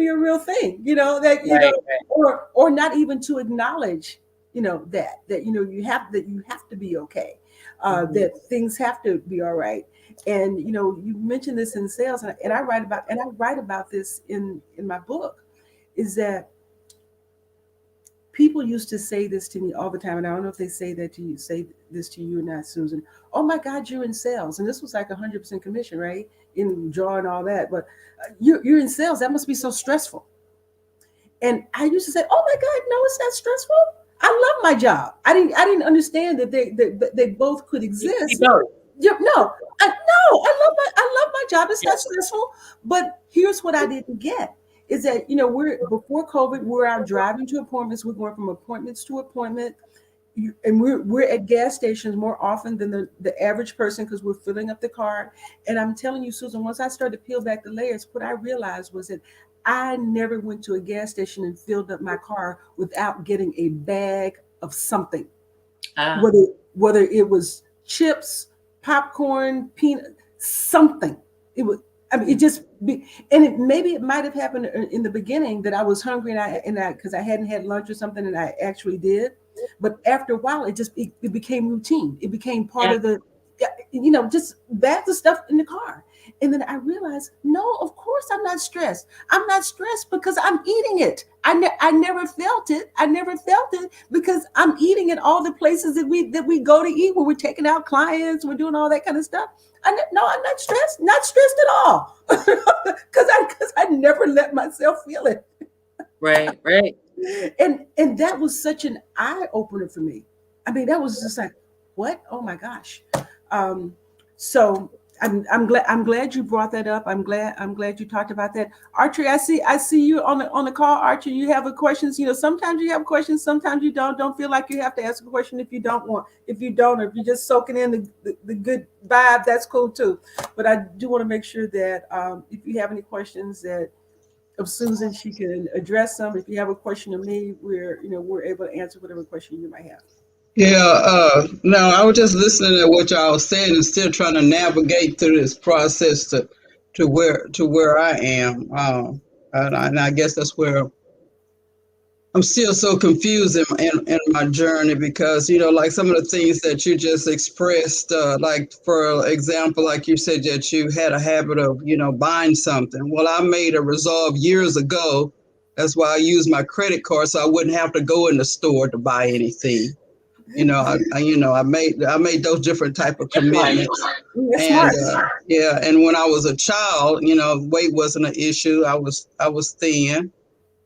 a real thing, that Right, right. or not even to acknowledge, you have to be okay, Mhm. that things have to be all right. And you mentioned this in sales, and I write about this in my book, is that people used to say this to me all the time, and I don't know if they say this to you or not, Susan. Oh my God, you're in sales, and this was like 100% commission, right? In drawing all that, but you're in sales. That must be so stressful. And I used to say, oh my God, no, it's not stressful. I love my job. I didn't understand that they both could You exist. both. Yeah, no, no, I love my job. It's Yeah. not stressful. But here's what I didn't get is that we're before COVID, we're out driving to appointments. We're going from appointments to appointment, and we're at gas stations more often than the average person because we're filling up the car. And I'm telling you, Susan, once I started to peel back the layers, what I realized was that I never went to a gas station and filled up my car without getting a bag of something, Ah, whether it was chips, popcorn, peanut, something. It was. I mean, it just be, and maybe it might have happened in the beginning that I was hungry and I because I hadn't had lunch or something, and I actually did. But after a while, it became routine. It became part yeah. of the, just bags of stuff in the car. And then I realized, no, of course I'm not stressed. I'm not stressed because I'm eating it. I never felt it. I never felt it because I'm eating at all the places that we go to eat when we're taking out clients, we're doing all that kind of stuff. No, I'm not stressed at all, because I never let myself feel it. Right, right. And that was such an eye opener for me. I mean, that was just like, what? Oh my gosh. Um, so I'm glad you brought that up. I'm glad you talked about that. Archery, I see you on the call. Archer, you have a questions. Sometimes you have questions, sometimes you don't. Don't feel like you have to ask a question if you don't want. If you don't, or if you're just soaking in the good vibe, that's cool too. But I do want to make sure that if you have any questions that of Susan, she can address them. If you have a question of me, we're able to answer whatever question you might have. Yeah, no, I was just listening to what y'all was saying and still trying to navigate through this process to where I am. And I guess that's where I'm still so confused in my journey because, like some of the things that you just expressed, like for example, like you said that you had a habit of, buying something. Well, I made a resolve years ago That's why I use my credit card so I wouldn't have to go in the store to buy anything. I made those different type of commitments. It's And smart. yeah, and when I was a child, weight wasn't an issue. I was thin.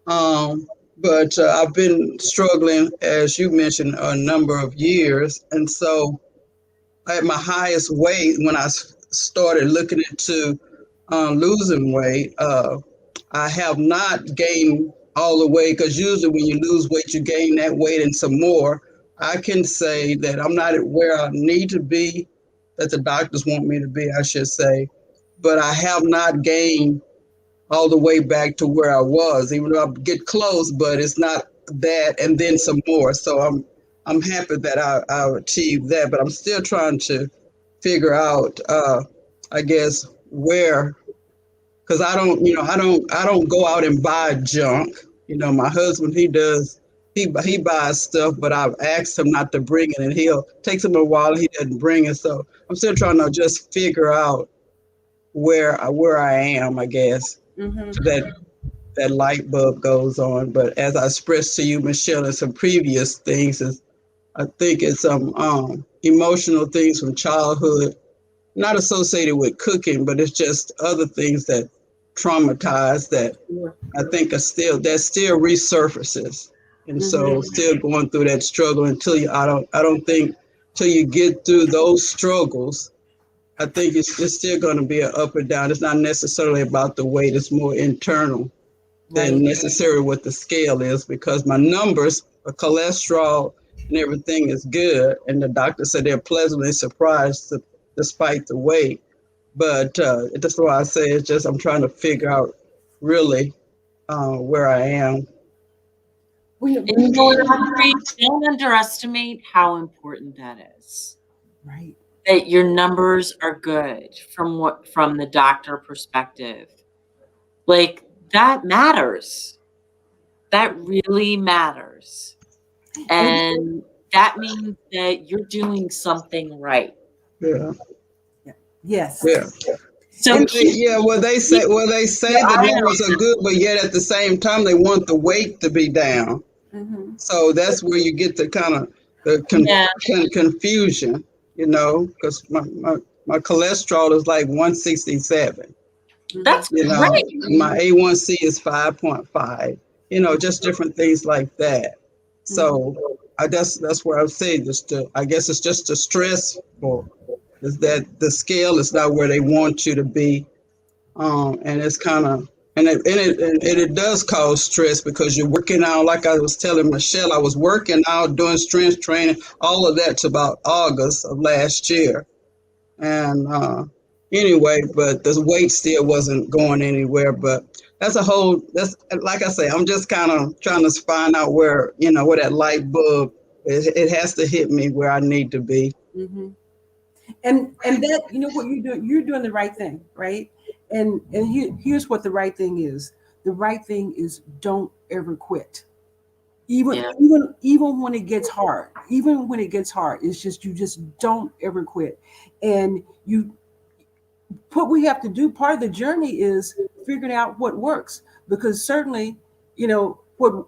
But I've been struggling, as you mentioned, a number of years, and so at my highest weight when I started looking into losing weight. I have not gained all the weight because usually when you lose weight, you gain that weight and some more. I can say that I'm not at where I need to be, that the doctors want me to be, I should say, but I have not gained all the way back to where I was, even though I get close, but it's not that and then some more. So I'm happy that I achieved that, but I'm still trying to figure out, I guess, where, because I don't go out and buy junk. My husband, he buys stuff, but I've asked him not to bring it, and he'll takes him a while. He doesn't bring it, so I'm still trying to just figure out where I am, I guess, Hmm. so that light bulb goes on. But as I expressed to you, Michelle, in some previous things, is I think it's some emotional things from childhood, not associated with cooking, but it's just other things that traumatize that I think that still resurfaces. And so still going through that struggle until I don't think till you get through those struggles, I think it's still going to be an up and down. It's not necessarily about the weight. It's more internal than Right. necessarily what the scale is, because my numbers, the cholesterol and everything is good. And the doctor said they're pleasantly surprised despite the weight. But that's why I say it's just I'm trying to figure out really where I am. And you know what, Audrey? Don't underestimate how important that is. Right. That your numbers are good from the doctor perspective. Like that matters. That really matters. And that means that you're doing something right. Yeah, Yes. yeah. So Yeah, well they say the I numbers are good, but yet at the same time they want the weight to be down. Hmm. So that's where you get the kind of the yeah, confusion, because my cholesterol is like 167. Hmm. that's You know, great. my A1C is 5.5. Just different things like that. Hmm. So that's where I would say I guess it's just the stressful is that the scale is not where they want you to be, and it's kind of and it does cause stress because you're working out. Like I was telling Michelle, I was working out, doing strength training, all of that to about August of last year, and anyway, but the weight still wasn't going anywhere. But that's like I say, I'm just kind of trying to find out where that light bulb, it has to hit me where I need to be. Hmm. And that, what you're doing the right thing, right? And here's what the right thing is. The right thing is don't ever quit. Even Yeah. even even when it gets hard. Even when it gets hard, it's just you just don't ever quit. And you what we have to do, part of the journey is figuring out what works, because certainly, you know what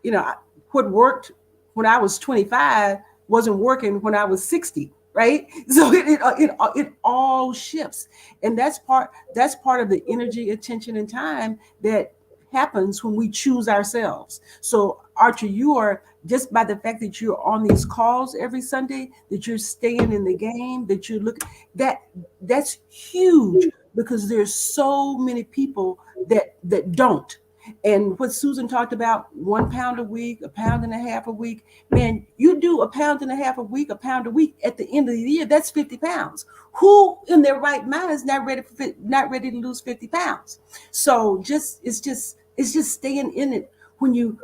you know what worked when I was 25 wasn't working when I was 60, right? So it all shifts, and that's part of the energy, attention, and time that happens when we choose ourselves. So Archer, you are, just by the fact that you're on these calls every Sunday, that you're staying in the game, that you're looking, that that's huge, because there's so many people that don't. And what Susan talked about, 1 pound a week, a pound and a half a week, man, you do a pound and a half a week, a pound a week, at the end of the year, that's 50 pounds. Who in their right mind is not ready to lose 50 pounds? So it's just staying in it. When you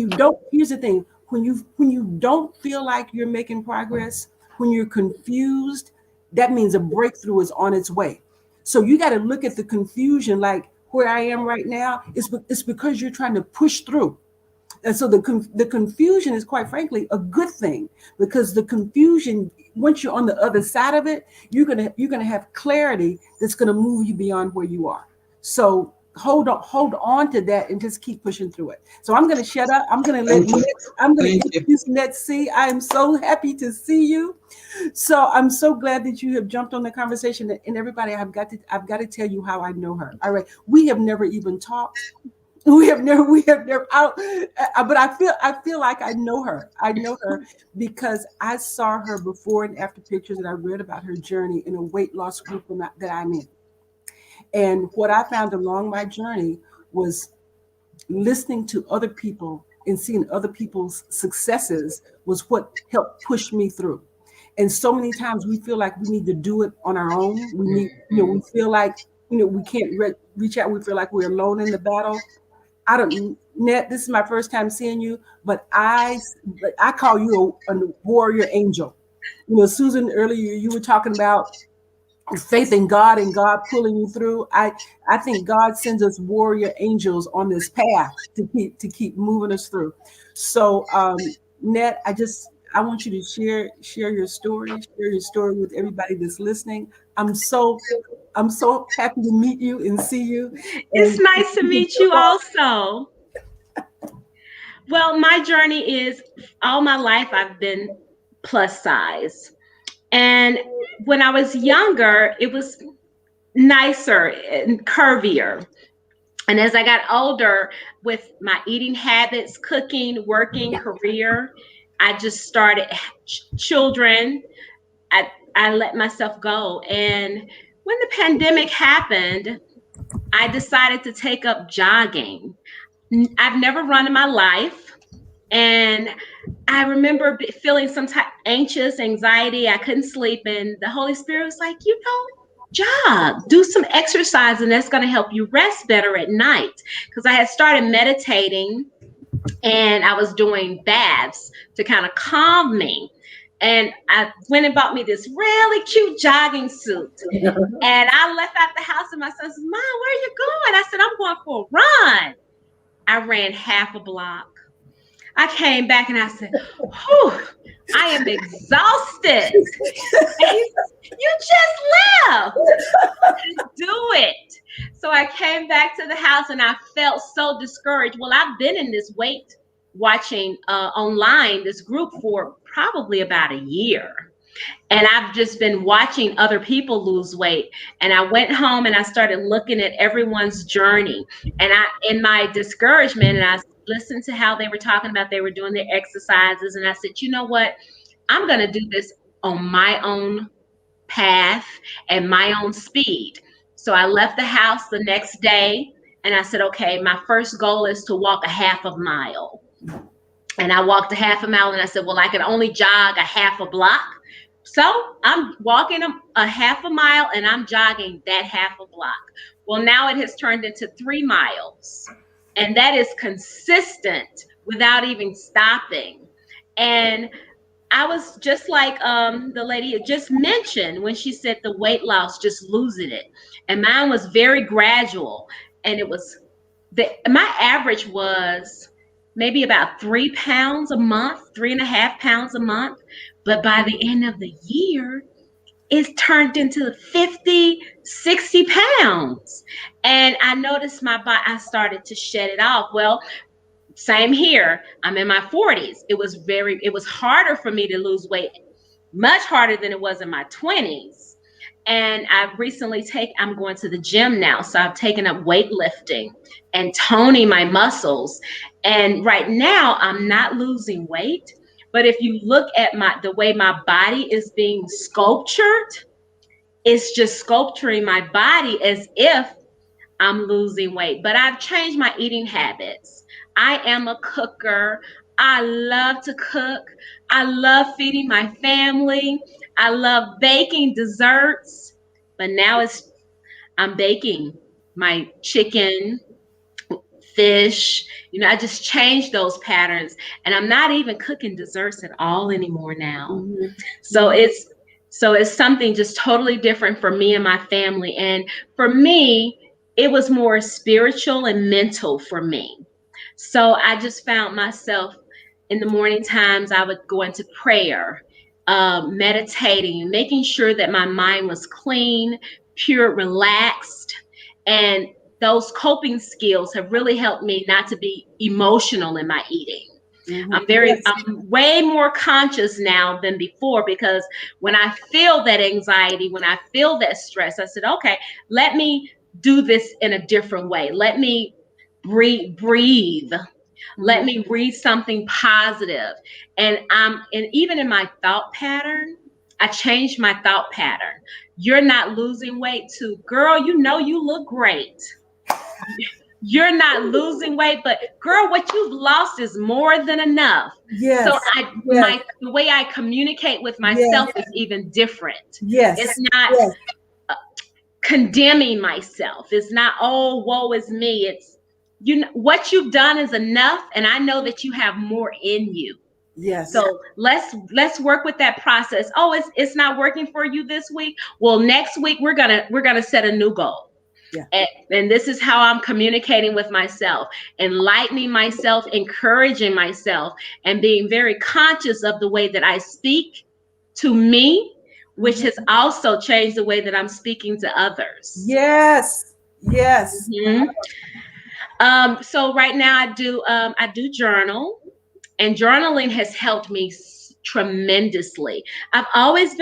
don't, here's the thing, when you don't feel like you're making progress, when you're confused, that means a breakthrough is on its way. So you got to look at the confusion, like where I am right now. It's because you're trying to push through. And so the confusion is, quite frankly, a good thing, because the confusion, once you're on the other side of it, you're gonna have clarity that's gonna move you beyond where you are. So hold on to that and just keep pushing through it. So I'm going to shut up. I'm going to let Thank you. I'm going to Thank you. introduce Nett. I am so happy to see you. So I'm so glad that you have jumped on the conversation. And everybody, I've got to tell you how I know her. All right, we have never even talked. We have never. But I feel like I know her. I know her because I saw her before and after pictures, and I read about her journey in a weight loss group that I'm in. And what I found along my journey was listening to other people and seeing other people's successes was what helped push me through. And so many times we feel like we need to do it on our own. We need, we feel like, we can't reach out. We feel like we're alone in the battle. I don't, Nett, this is my first time seeing you, but I call you a warrior angel. Susan, earlier you were talking about faith in God and God pulling you through. I think God sends us warrior angels on this path to keep moving us through. So Nett, I want you to share your story with everybody that's listening. I'm so happy to meet you and see you. It's And nice to meet you also. Well, my journey is all my life I've been plus size. And when I was younger, it was nicer and curvier. And as I got older, with my eating habits, cooking, working, career, I just started children. I let myself go. And when the pandemic happened, I decided to take up jogging. I've never run in my life. And I remember feeling some type anxious, anxiety. I couldn't sleep. And the Holy Spirit was like, jog, do some exercise, and that's going to help you rest better at night. Because I had started meditating and I was doing baths to kind of calm me. And I went and bought me this really cute jogging suit. And I left out the house and my son says, Mom, where are you going? I said, I'm going for a run. I ran half a block. I came back and I said, whew, I am exhausted. And he says, you just left. Just do it. So I came back to the house and I felt so discouraged. Well, I've been in this weight watching online, this group for probably about a year. And I've just been watching other people lose weight. And I went home and I started looking at everyone's journey. And in my discouragement, and I listened to how they were talking about they were doing their exercises. And I said, you know what? I'm going to do this on my own path and my own speed. So I left the house the next day and I said, okay, my first goal is to walk a half a mile. And I walked a half a mile and I said, well, I can only jog a half a block. So I'm walking a half a mile and I'm jogging that half a block. Well, now it has turned into 3 miles. And that is consistent without even stopping. And I was just like the lady just mentioned when she said the weight loss, just losing it. And mine was very gradual. And it was, my average was maybe about 3 pounds a month, 3.5 pounds a month. But by the end of the year, it's turned into 50, 60 pounds. And I noticed my body, I started to shed it off. Well, same here. I'm in my 40s. It was harder for me to lose weight, much harder than it was in my 20s. And I'm going to the gym now. So I've taken up weightlifting and toning my muscles. And right now I'm not losing weight. But if you look at the way my body is being sculptured, it's just sculpturing my body as if I'm losing weight. But I've changed my eating habits. I am a cooker. I love to cook. I love feeding my family. I love baking desserts. But now I'm baking my chicken, fish. I just changed those patterns. And I'm not even cooking desserts at all anymore now. Mm-hmm. So it's something just totally different for me and my family. And for me, it was more spiritual and mental for me. So I just found myself in the morning times, I would go into prayer, meditating, making sure that my mind was clean, pure, relaxed. And those coping skills have really helped me not to be emotional in my eating. I'm way more conscious now than before, because when I feel that anxiety, when I feel that stress, I said, okay, let me do this in a different way. Let me breathe. Let me read something positive. And even in my thought pattern, I changed my thought pattern. You're not losing weight to, girl, you look great. You're not losing weight, but girl, what you've lost is more than enough. Yes. So the way I communicate with myself is even different. Yes. It's not condemning myself. It's not, oh, woe is me. It's, what you've done is enough, and I know that you have more in you. Yes. So let's work with that process. Oh, it's not working for you this week. Well, next week we're gonna set a new goal. Yeah. And this is how I'm communicating with myself, enlightening myself, encouraging myself, and being very conscious of the way that I speak to me, which has also changed the way that I'm speaking to others. Yes. Yes. So right now I do journal, and journaling has helped me tremendously. I've always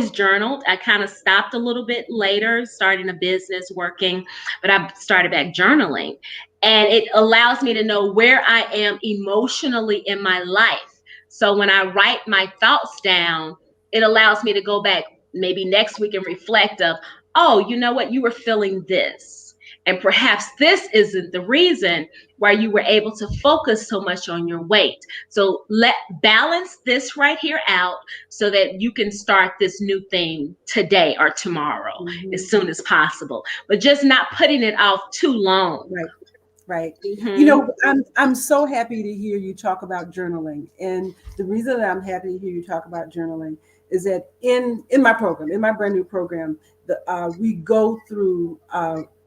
journaled. I kind of stopped a little bit later, starting a business, working, but I started back journaling. And it allows me to know where I am emotionally in my life. So when I write my thoughts down, it allows me to go back maybe next week and reflect of, oh, you know what, you were feeling this. And perhaps this isn't the reason why you were able to focus so much on your weight. So balance this right here out so that you can start this new thing today or tomorrow, as soon as possible, but just not putting it off too long. Right. You know, I'm so happy to hear you talk about journaling. And the reason that I'm happy to hear you talk about journaling is that in my program, in my brand new program, we go through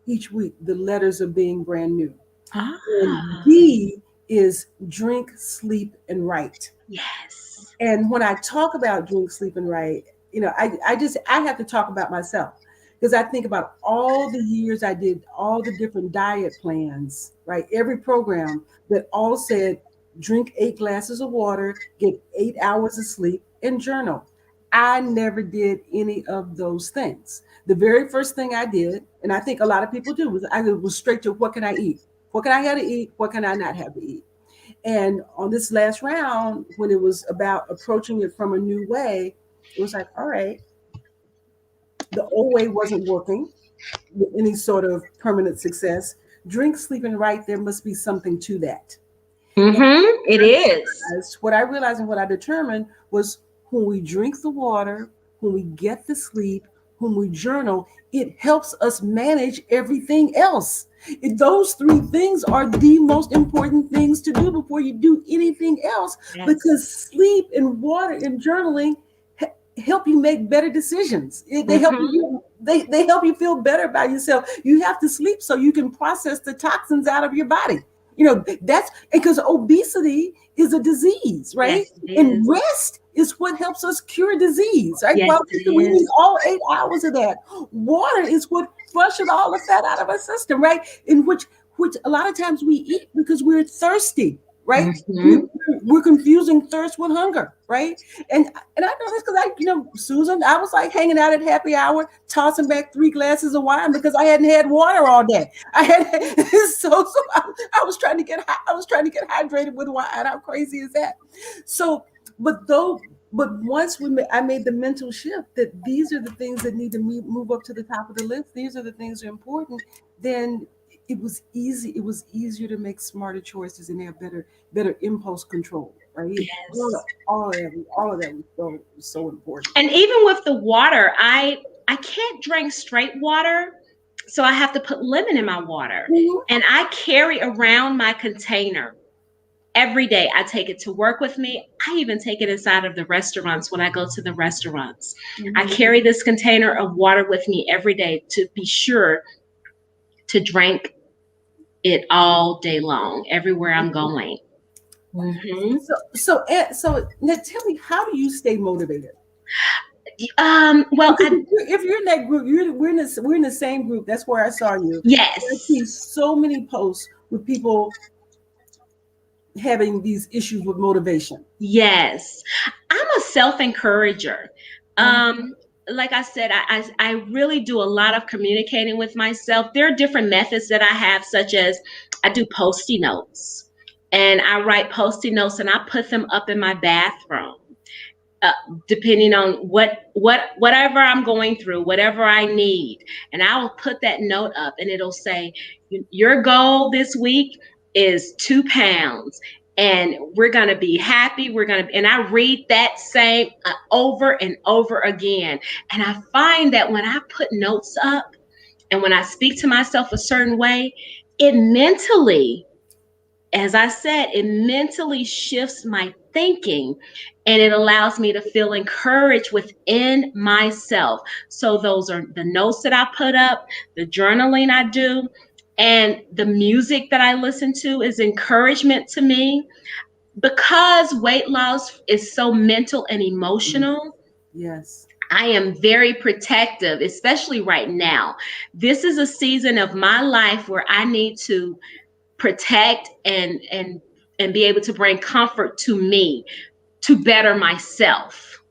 each week the letters of being brand new. And D is drink, sleep, and write. Yes. And when I talk about drink, sleep, and write, you know, I have to talk about myself, because I think about all the years I did all the different diet plans, right? Every program that all said drink 8 glasses of water, get 8 hours of sleep, and journal. I never did any of those things. The very first thing I did, and I think a lot of people do, was I was straight to, what can I eat? What can I have to eat? What can I not have to eat? And on this last round, when it was about approaching it from a new way, it was like, all right, the old way wasn't working with any sort of permanent success. Drink, sleep, and write, there must be something to that. It is. What I realized and what I determined was, when we drink the water, when we get the sleep, when we journal, it helps us manage everything else. Those 3 things are the most important things to do before you do anything else, because sleep and water and journaling help you make better decisions. They help you. They help you feel better about yourself. You have to sleep so you can process the toxins out of your body. You know, that's because obesity is a disease, right? Yes, and rest is what helps us cure disease, right? Yes, well, we need all 8 hours of that. Water is what flushes all the fat out of our system, right? In which a lot of times we eat because we're thirsty, right? We're confusing thirst with hunger, right? And I know this because Susan, I was like hanging out at happy hour, tossing back 3 glasses of wine because I hadn't had water all day. So I was trying to get hydrated with wine. How crazy is that? So, but once I made the mental shift that these are the things that need to move up to the top of the list. These are the things that are important. Then it was easy. It was easier to make smarter choices and have better impulse control, right? Yes. All of that was so important. And even with the water, I can't drink straight water, so I have to put lemon in my water. And I carry around my container every day. I take it to work with me. I even take it inside of the restaurants when I go to the restaurants. I carry this container of water with me every day to be sure to drink it all day long, everywhere I'm going. So Nett, tell me, how do you stay motivated? Well, Because if you're in that group, we're in the same group. That's where I saw you. I yes. see so many posts with people having these issues with motivation. Yes, I'm a self encourager. Uh-huh. Like I said, I really do a lot of communicating with myself. There are different methods that I have, such as I do post-it notes, and I write post-it notes and I put them up in my bathroom. uh, Depending on whatever I'm going through, whatever I need, and I will put that note up, and it'll say, "Your goal this week is 2 pounds, and we're gonna be happy. We're gonna," and I read that same over and over again, and I find that when I put notes up and when I speak to myself a certain way, it mentally, as I said, it mentally shifts my thinking and it allows me to feel encouraged within myself. So, those are the notes that I put up, the journaling I do, and the music that I listen to is encouragement to me because weight loss is so mental and emotional. Yes. I am very protective, especially right now. This is a season of my life where I need to protect and be able to bring comfort to me to better myself.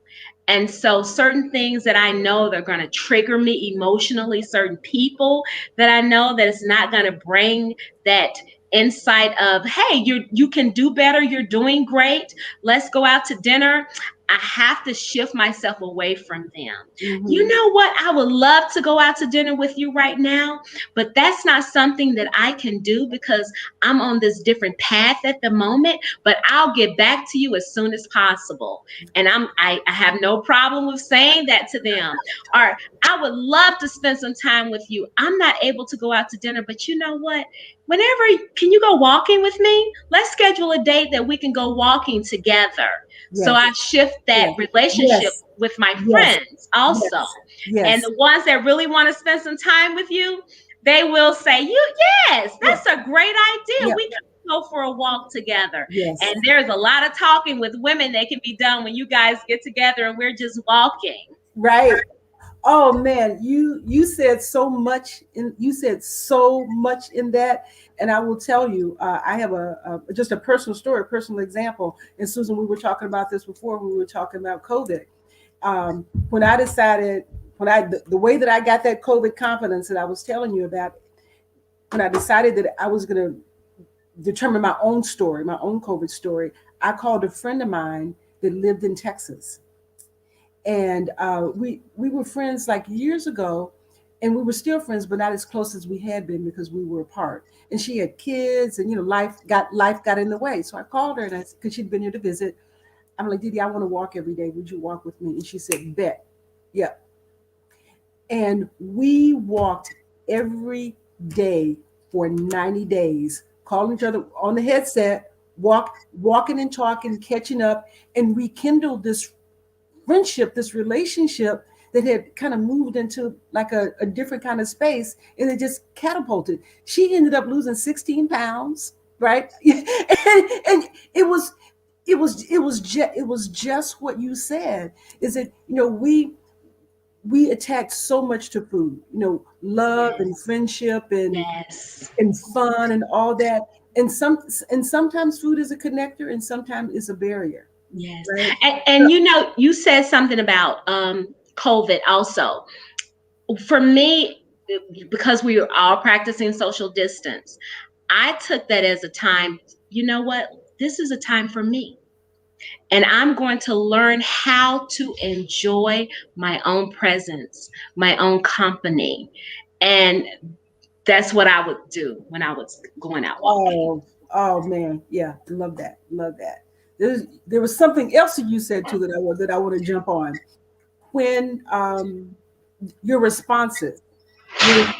And so certain things that I know that are going to trigger me emotionally, certain people that I know that it's not going to bring that insight of, hey, you can do better, you're doing great, let's go out to dinner. I have to shift myself away from them. You Mm-hmm. know what? I would love to go out to dinner with you right now, but that's not something that I can do because I'm on this different path at the moment, but I'll get back to you as soon as possible. And I have no problem with saying that to them. Or I would love to spend some time with you. I'm not able to go out to dinner, but you know what? Whenever, can you go walking with me? Let's schedule a date that we can go walking together. So Yes. I shift that Yes. relationship Yes. with my Yes. friends also. Yes. And Yes. the ones that really want to spend some time with you, they will say, "You, yes, Yeah. that's a great idea. Yeah. We can go for a walk together." Yes. And there's a lot of talking with women that can be done when you guys get together and we're just walking. Right. Oh man, you said so much in that, and I will tell you, I have just a personal story, a personal example. And Susan, we were talking about this before when we were talking about COVID. When I decided, the way that I got that COVID confidence that I was telling you about, when I decided that I was going to determine my own story, my own COVID story, I called a friend of mine that lived in Texas, and we were friends like years ago, and we were still friends, but not as close as we had been because we were apart. And she had kids, and life got in the way. So I called her, and because she'd been here to visit, I'm like, Didi, I want to walk every day. Would you walk with me? And she said, bet. Yep. And we walked every day for 90 days, calling each other on the headset, walking and talking, catching up, and rekindled this friendship, this relationship that had kind of moved into like a different kind of space, and it just catapulted. She ended up losing 16 pounds, right? And it was just what you said, is that we attach so much to food, love and Yes. friendship Yes. and fun and all that. And sometimes food is a connector and sometimes it's a barrier, Yes. right? And you said something about COVID also. For me, because we were all practicing social distance, I took that as a time, you know what? This is a time for me. And I'm going to learn how to enjoy my own presence, my own company. And that's what I would do when I was going out walking. Oh man, yeah, love that, love that. There was something else that you said too that I want to jump on. When your responses,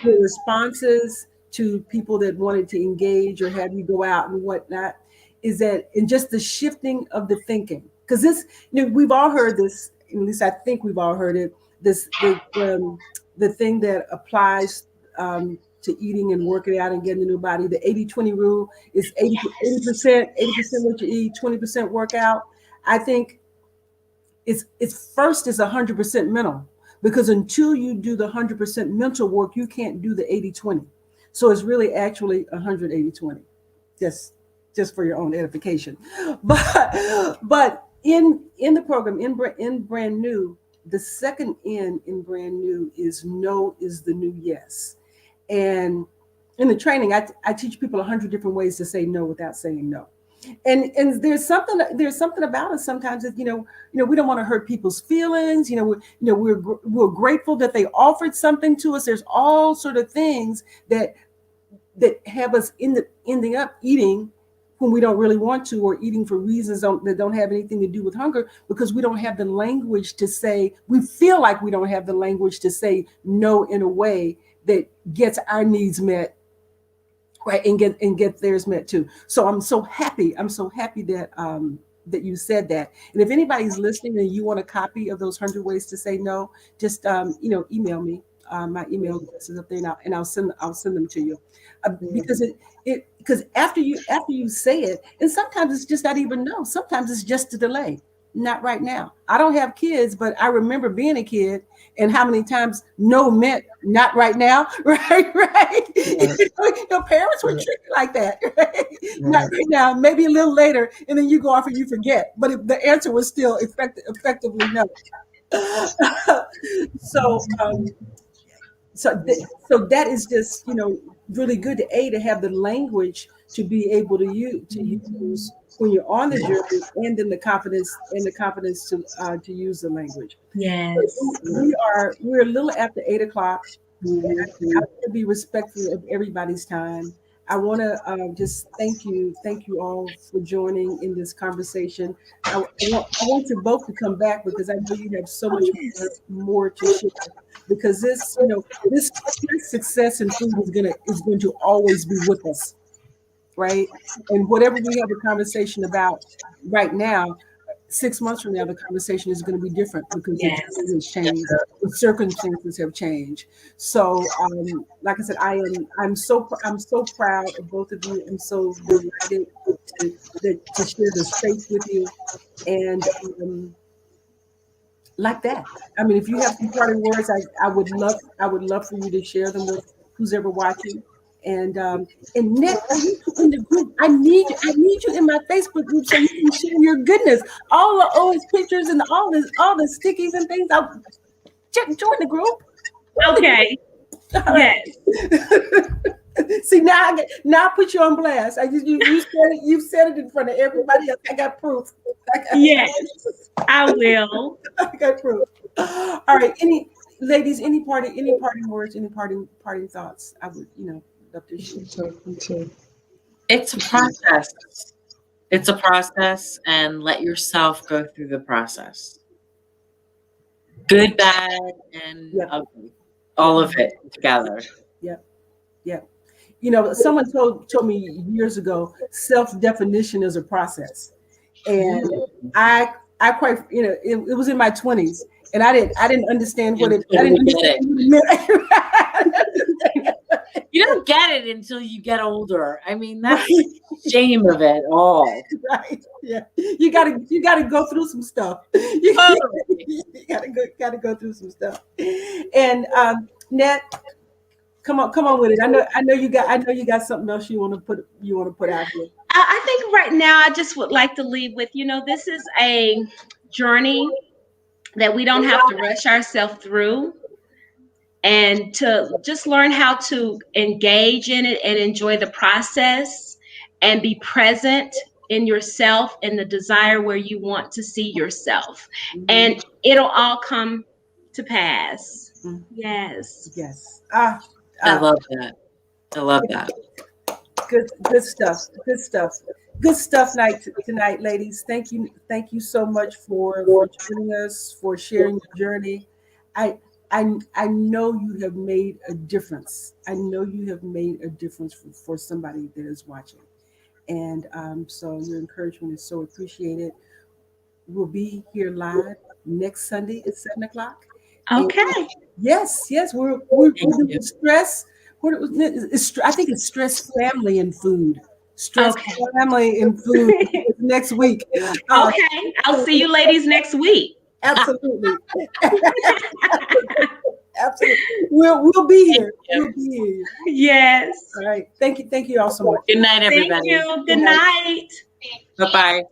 your responses to people that wanted to engage or have you go out and whatnot, is that in just the shifting of the thinking, because we've all heard this, at least I think we've all heard it, this the thing that applies to eating and working out and getting a new body, the 80-20 rule, is 80 Yes. 80% Yes. what you eat, 20% workout. I think it's first is 100% mental, because until you do the 100% mental work, you can't do the 80-20. So it's really actually 180-20. Just for your own edification. But in the program, in brand new, the second N in brand new is no is the new yes. And in the training, I teach people 100 different ways to say no without saying no. And there's something about us sometimes that we don't want to hurt people's feelings. We're grateful that they offered something to us. There's all sort of things that have us ending up eating when we don't really want to, or eating for reasons that don't have anything to do with hunger, because we don't have the language to say, we feel like we don't have the language to say no in a way that gets our needs met, right, and get theirs met too. So I'm so happy that you said that. And if anybody's listening and you want a copy of those 100 ways to say no, just email me. My email address is up there, and I'll send them to you, because after you say it, and sometimes it's just not even no. Sometimes it's just a delay. Not right now. I don't have kids, but I remember being a kid and how many times no meant not right now. Right. Your parents were tricky like that. Right? Not right now, maybe a little later, and then you go off and you forget. But the answer was still effectively no. So that is just really good to have the language to be able to use when you're on the journey, and then the confidence to use the language. Yes. We're a little after 8:00, and I want to be respectful of everybody's time. I want to just thank you all for joining in this conversation. I want you both to come back, because I know you have so much more to share. Because this success in food is going to always be with us, right? And whatever we have a conversation about right now, 6 months from now, the conversation is going to be different, because the time has changed, the circumstances have changed. So, like I said, I'm so proud of both of you. I'm so delighted to share the space with you, and like that. I mean, if you have some parting words, I would love for you to share them with who's ever watching. And Nett, I need you in the group. I need you in my Facebook group so you can share your goodness, all the old pictures and all the stickies and things. Join the group. Okay. Right. Yes. See, now I put you on blast. You said it in front of everybody else. I got proof. Yes, I will. I got proof. All right. Any parting words, any parting thoughts? I would, love to share. It's a process. It's a process, and let yourself go through the process. Good, bad, and ugly. All of it together. Yep. Someone told me years ago, self-definition is a process. And I quite, it was in my 20s, and I didn't understand what it meant. You don't get it until you get older. I mean, that's the shame of it all. Right. Yeah. You gotta go through some stuff. You gotta go through some stuff. And Nett, come on with it. I know you got something else you want to put out here. I think right now I just would like to leave with, this is a journey that we don't have to rush ourselves through, and to just learn how to engage in it and enjoy the process, and be present in yourself and the desire where you want to see yourself. Mm-hmm. And it'll all come to pass. Mm-hmm. Yes. I love that. Good stuff tonight, ladies. Thank you so much for joining us, for sharing your journey. I know you have made a difference. I know you have made a difference for somebody that is watching. And so your encouragement is so appreciated. We'll be here live next Sunday at 7:00. Okay. And yes. We're doing stress. I think it's stress, family, and food. Stress, family, and food next week. Okay. I'll see you ladies next week. Absolutely. Absolutely. We'll be here. We'll be here. Yes. All right. Thank you all so much. Good night, Thank everybody. you. Good night. Bye-bye.